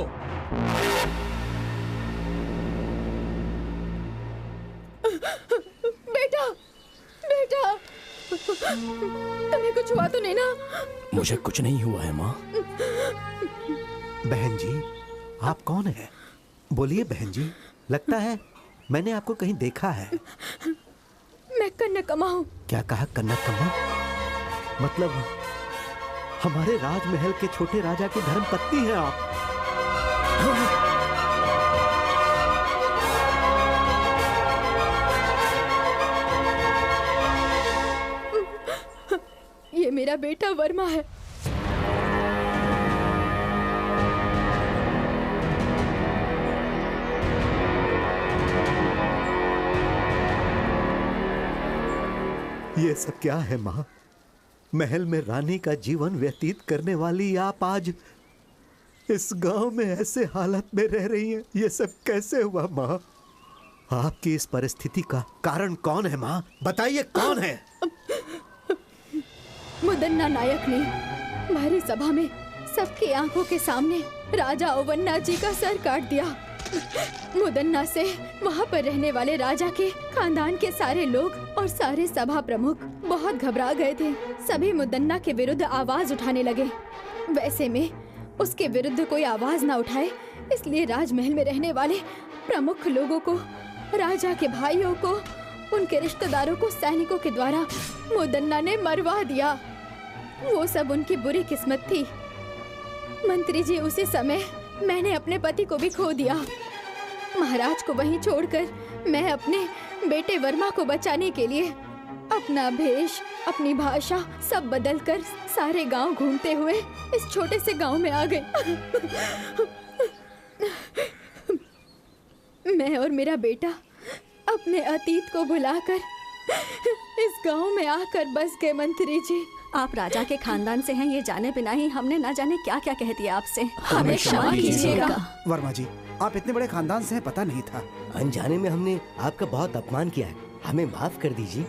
बेटा, बेटा, तुम्हें कुछ हुआ तो नहीं ना? मुझे कुछ नहीं हुआ है माँ। बहन जी, आप कौन है? बोलिए बहन जी। लगता है मैंने आपको कहीं देखा है। मैं कन्नकम्मा हूँ। क्या कहा? कन्नकम्मा? मतलब हमारे राजमहल के छोटे राजा की धर्मपत्नी हैं आप। ये मेरा बेटा वर्मा है। ये सब क्या है माँ? महल में रानी का जीवन व्यतीत करने वाली आप आज इस गांव में ऐसे हालत में रह रही हैं। ये सब कैसे हुआ माँ? आपकी इस परिस्थिति का कारण कौन है माँ? बताइए कौन है? मुदन्ना नायक ने भारी सभा में सबकी आंखों के सामने राजा ओवन्ना जी का सर काट दिया। मुदन्ना से वहाँ पर रहने वाले राजा के खानदान के सारे लोग और सारे सभा प्रमुख बहुत घबरा गए थे। सभी मुदन्ना के विरुद्ध आवाज उठाने लगे। वैसे में उसके विरुद्ध कोई आवाज ना उठाए, इसलिए राजमहल में रहने वाले प्रमुख लोगों को, राजा के भाइयों को, उनके रिश्तेदारों को सैनिकों के द्वारा मुदन्ना ने मरवा दिया। वो सब उनकी बुरी किस्मत थी। मंत्री जी, उसी समय मैंने अपने पति को भी खो दिया। महाराज को वहीं छोड़कर मैं अपने बेटे वर्मा को बचाने के लिए अपना भेष, अपनी भाषा सब बदलकर सारे गांव घूमते हुए इस छोटे से गांव में आ गए। मैं और मेरा बेटा अपने अतीत को भुलाकर इस गांव में आकर बस गए। मंत्री जी, आप राजा के खानदान से हैं, ये जाने बिना ही हमने न जाने क्या क्या कह दिया आपसे। हमें क्षमा कीजिएगा। वर्मा जी, आप इतने बड़े खानदान से हैं, पता नहीं था। अनजाने में हमने आपका बहुत अपमान किया है। हमें माफ कर दीजिए।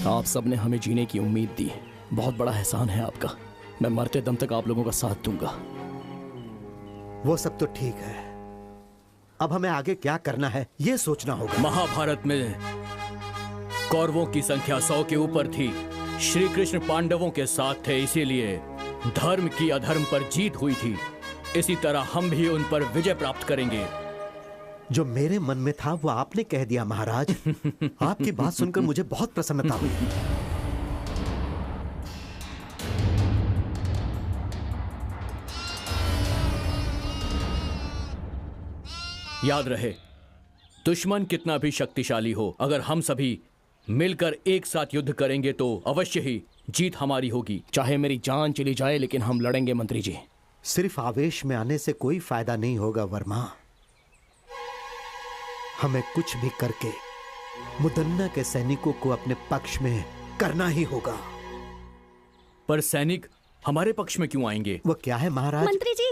आप सबने हमें जीने की उम्मीद दी, बहुत बड़ा एहसान है आपका। मैं मरते दम तक आप लोगों का साथ दूंगा। वो सब तो ठीक है, अब हमें आगे क्या करना है ये सोचना होगा। महाभारत में कौरवों की संख्या 100 के ऊपर थी। श्री कृष्ण पांडवों के साथ थे, इसीलिए धर्म की अधर्म पर जीत हुई थी। इसी तरह हम भी उन पर विजय प्राप्त करेंगे। जो मेरे मन में था वो आपने कह दिया महाराज। आपकी बात सुनकर मुझे बहुत प्रसन्नता हुई। याद रहे, दुश्मन कितना भी शक्तिशाली हो, अगर हम सभी मिलकर एक साथ युद्ध करेंगे तो अवश्य ही जीत हमारी होगी। चाहे मेरी जान चली जाए लेकिन हम लड़ेंगे मंत्री जी। सिर्फ आवेश में आने से कोई फायदा नहीं होगा वर्मा। हमें कुछ भी करके मुदन्ना के सैनिकों को अपने पक्ष में करना ही होगा। पर सैनिक हमारे पक्ष में क्यों आएंगे? वो क्या है महाराज? मंत्री जी,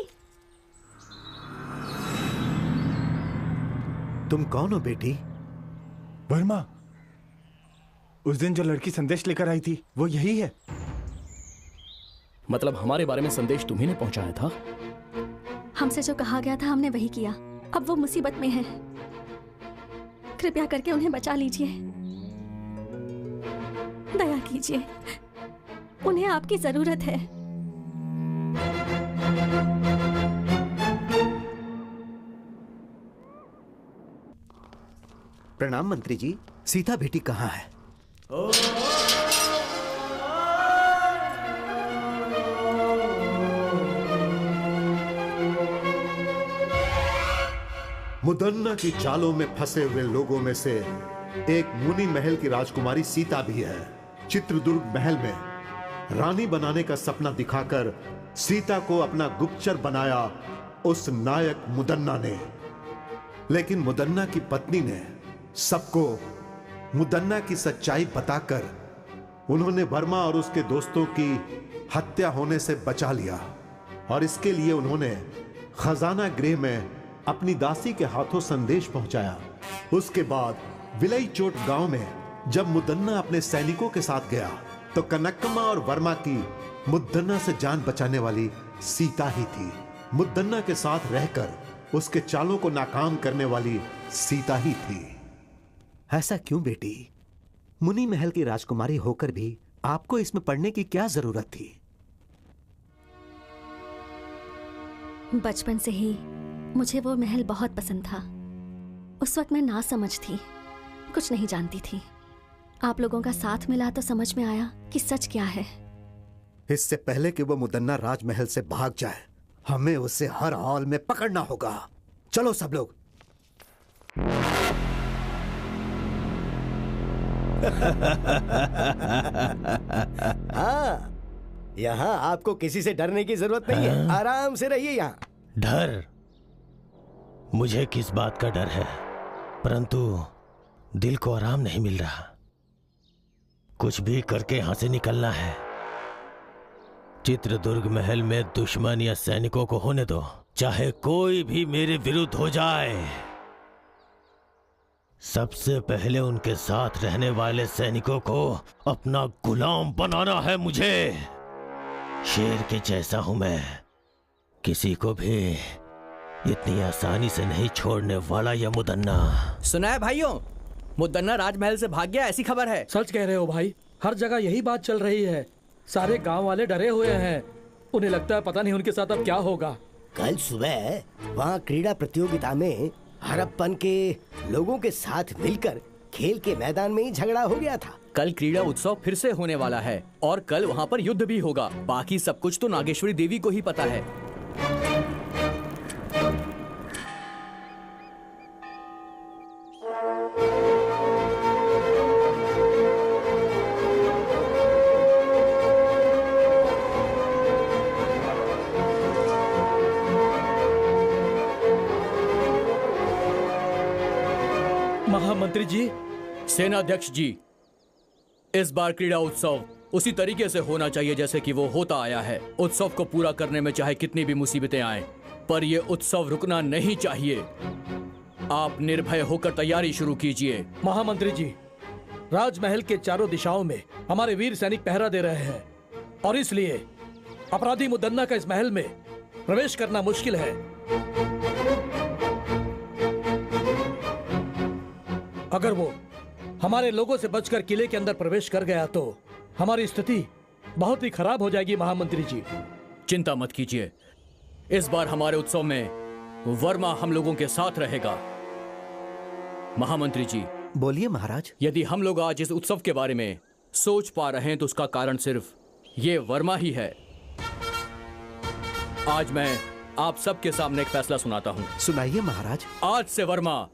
तुम कौन हो बेटी? वर्मा, उस दिन जो लड़की संदेश लेकर आई थी वो यही है। मतलब हमारे बारे में संदेश तुम्ही ने पहुंचाया था? हमसे जो कहा गया था हमने वही किया। अब वो मुसीबत में है, कृपया करके उन्हें बचा लीजिए। दया कीजिए, उन्हें आपकी जरूरत है। प्रणाम मंत्री जी। सीता बेटी कहाँ है? मुदन्ना की चालों में फंसे हुए लोगों में से एक मुनि महल की राजकुमारी सीता भी है। चित्रदुर्ग महल में रानी बनाने का सपना दिखाकर सीता को अपना गुप्तचर बनाया उस नायक मुदन्ना ने। लेकिन मुदन्ना की पत्नी ने सबको मुदन्ना की सच्चाई बताकर उन्होंने वर्मा और उसके दोस्तों की हत्या होने से बचा लिया। और इसके लिए उन्होंने खजाना गृह में अपनी दासी के हाथों संदेश पहुंचाया। उसके बाद विलई चोट गांव में जब मुदन्ना अपने सैनिकों के साथ गया तो कनकम्मा और वर्मा की मुदन्ना से जान बचाने वाली सीता ही थी। मुदन्ना के साथ रहकर उसके चालों को नाकाम करने वाली सीता ही थी। ऐसा क्यों बेटी? मुनि महल की राजकुमारी होकर भी आपको इसमें पढ़ने की क्या जरूरत थी? बचपन से ही मुझे वो महल बहुत पसंद था। उस वक्त मैं ना समझ थी, कुछ नहीं जानती थी। आप लोगों का साथ मिला तो समझ में आया कि सच क्या है। इससे पहले कि वो मुदन्ना राजमहल से भाग जाए, हमें उसे हर हाल में पकड़ना होगा। चलो सब लोग। हाँ, यहाँ आपको किसी से डरने की जरूरत नहीं है। आराम से रहिए यहाँ। डर? मुझे किस बात का डर है, परंतु दिल को आराम नहीं मिल रहा। कुछ भी करके यहां से निकलना है। चित्रदुर्ग महल में दुश्मन या सैनिकों को होने दो, चाहे कोई भी मेरे विरुद्ध हो जाए। सबसे पहले उनके साथ रहने वाले सैनिकों को अपना गुलाम बनाना है मुझे। शेर के जैसा हूं मैं, किसी को भी इतनी आसानी से नहीं छोड़ने वाला यह मुदन्ना। सुना है भाइयों, मुदन्ना राजमहल से भाग गया, ऐसी खबर है। सच कह रहे हो भाई, हर जगह यही बात चल रही है। सारे गांव वाले डरे हुए हैं। उन्हें लगता है पता नहीं उनके साथ अब क्या होगा। कल सुबह वहाँ क्रीड़ा प्रतियोगिता में हड़प्पन के लोगों के साथ मिलकर खेल के मैदान में ही झगड़ा हो गया था। कल क्रीड़ा उत्सव फिर से होने वाला है और कल वहाँ पर युद्ध भी होगा। बाकी सब कुछ तो नागेश्वरी देवी को ही पता है। महामंत्री जी, सेनाध्यक्ष जी, इस बार क्रीड़ा उत्सव उसी तरीके से होना चाहिए जैसे कि वो होता आया है। उत्सव को पूरा करने में चाहे कितनी भी मुसीबतें आएं, पर ये उत्सव रुकना नहीं चाहिए। आप निर्भय होकर तैयारी शुरू कीजिए। महामंत्री जी, राजमहल के चारों दिशाओं में हमारे वीर सैनिक पहरा दे रहे हैं और इसलिए अपराधी मुदन्ना का इस महल में प्रवेश करना मुश्किल है। अगर वो हमारे लोगों से बचकर किले के अंदर प्रवेश कर गया तो हमारी स्थिति बहुत ही खराब हो जाएगी। महामंत्री जी, चिंता मत कीजिए, इस बार हमारे उत्सव में वर्मा हम लोगों के साथ रहेगा। महामंत्री जी, बोलिए महाराज। यदि हम लोग आज इस उत्सव के बारे में सोच पा रहे हैं तो उसका कारण सिर्फ ये वर्मा ही है। आज मैं आप सबके सामने एक फैसला सुनाता हूँ। सुनाइए महाराज। आज से वर्मा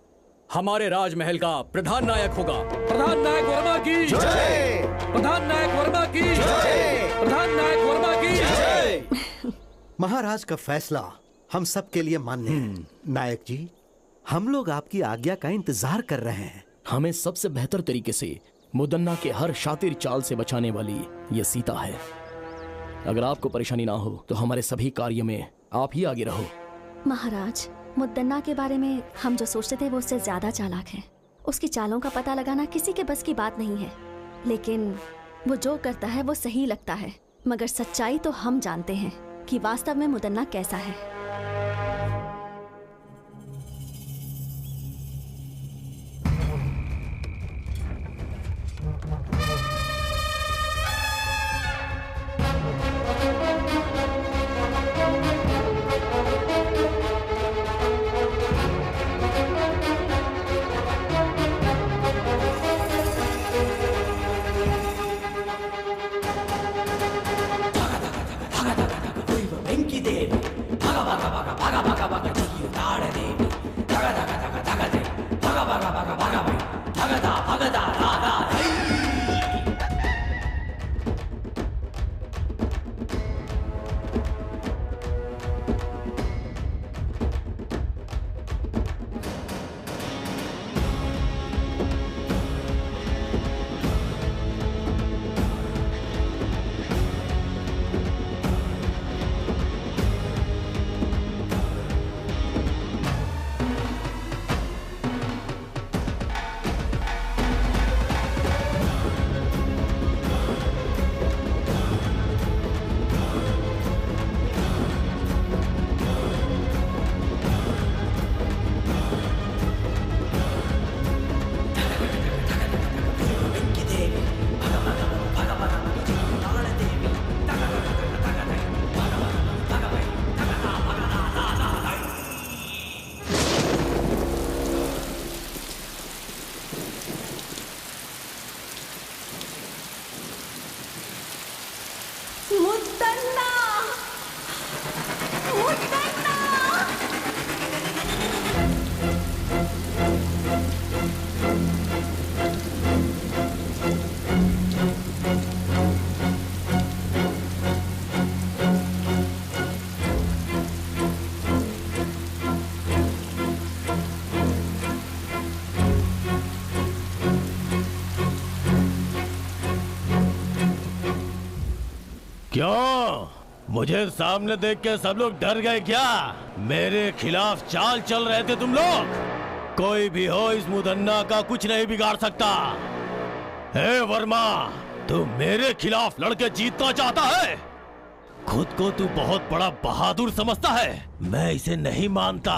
हमारे राजमहल का प्रधान नायक होगा। प्रधान नायक वर्मा की जय। प्रधान नायक वर्मा की जय। प्रधान नायक वर्मा की जय। महाराज का फैसला हम सब के लिए मान्य है। नायक जी, हम लोग आपकी आज्ञा का इंतजार कर रहे हैं। हमें सबसे बेहतर तरीके से मुदन्ना के हर शातिर चाल से बचाने वाली ये सीता है। अगर आपको परेशानी ना हो तो हमारे सभी कार्य में आप ही आगे रहो। महाराज, मुद्दन्ना के बारे में हम जो सोचते थे वो उससे ज्यादा चालाक है। उसकी चालों का पता लगाना किसी के बस की बात नहीं है, लेकिन वो जो करता है वो सही लगता है। मगर सच्चाई तो हम जानते हैं कि वास्तव में मुदन्ना कैसा है। क्यों? मुझे सामने देख के सब लोग डर गए क्या? मेरे खिलाफ चाल चल रहे थे तुम लोग? कोई भी हो, इस मुदन्ना का कुछ नहीं बिगाड़ सकता। हे वर्मा, तू मेरे खिलाफ लड़के जीतना चाहता है? खुद को तू बहुत बड़ा बहादुर समझता है। मैं इसे नहीं मानता।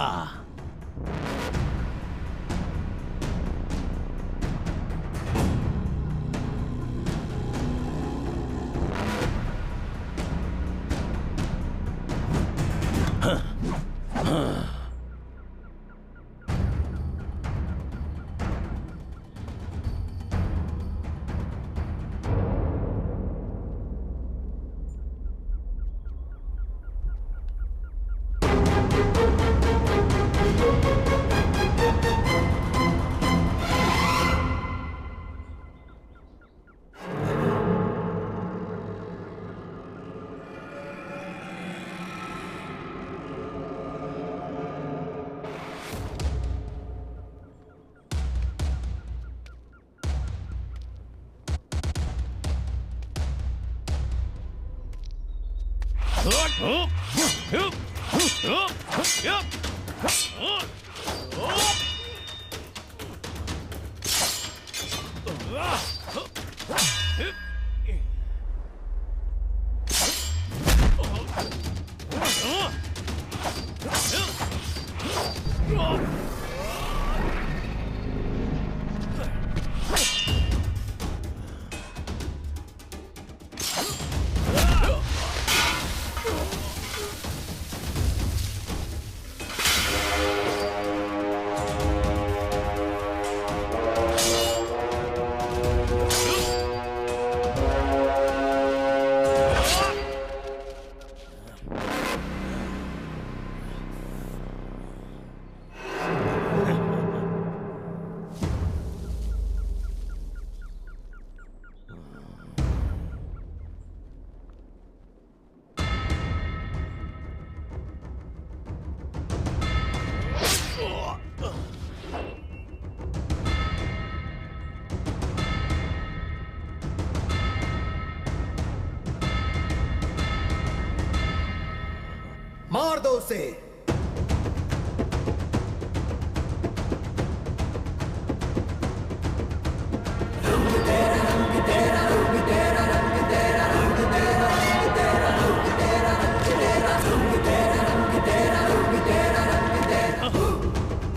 मार दो उसे।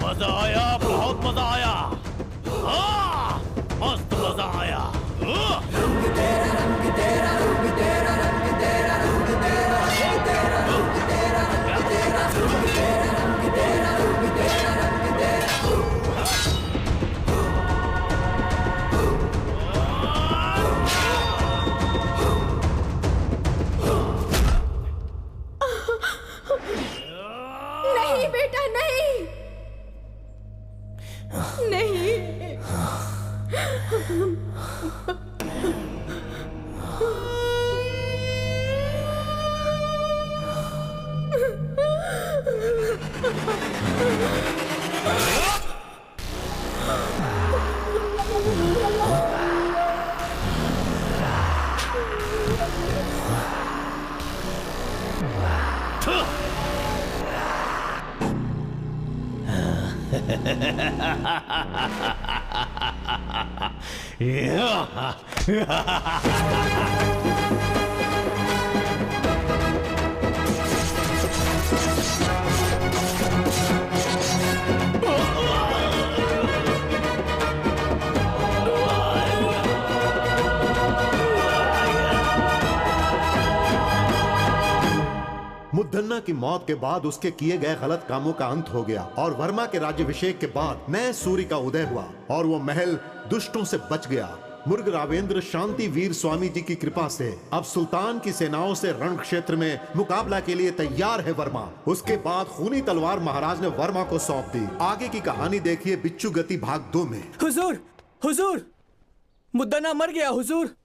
मजा आया, बहुत मजा आया। हाँ, मस्त मजा आया। नहीं बेटा, नहीं नहीं। मुद्दन्ना की मौत के बाद उसके किए गए गलत कामों का अंत हो गया और वर्मा के राज्याभिषेक के बाद नए सूर्य का उदय हुआ और वो महल दुष्टों से बच गया। मुर्ग रावेंद्र शांति वीर स्वामी जी की कृपा से अब सुल्तान की सेनाओं से रण क्षेत्र में मुकाबला के लिए तैयार है वर्मा। उसके बाद खूनी तलवार महाराज ने वर्मा को सौंप दी। आगे की कहानी देखिए बिच्छू गति भाग 2 में। हुजूर, हुजूर, मुद्दन्ना मर गया हुजूर।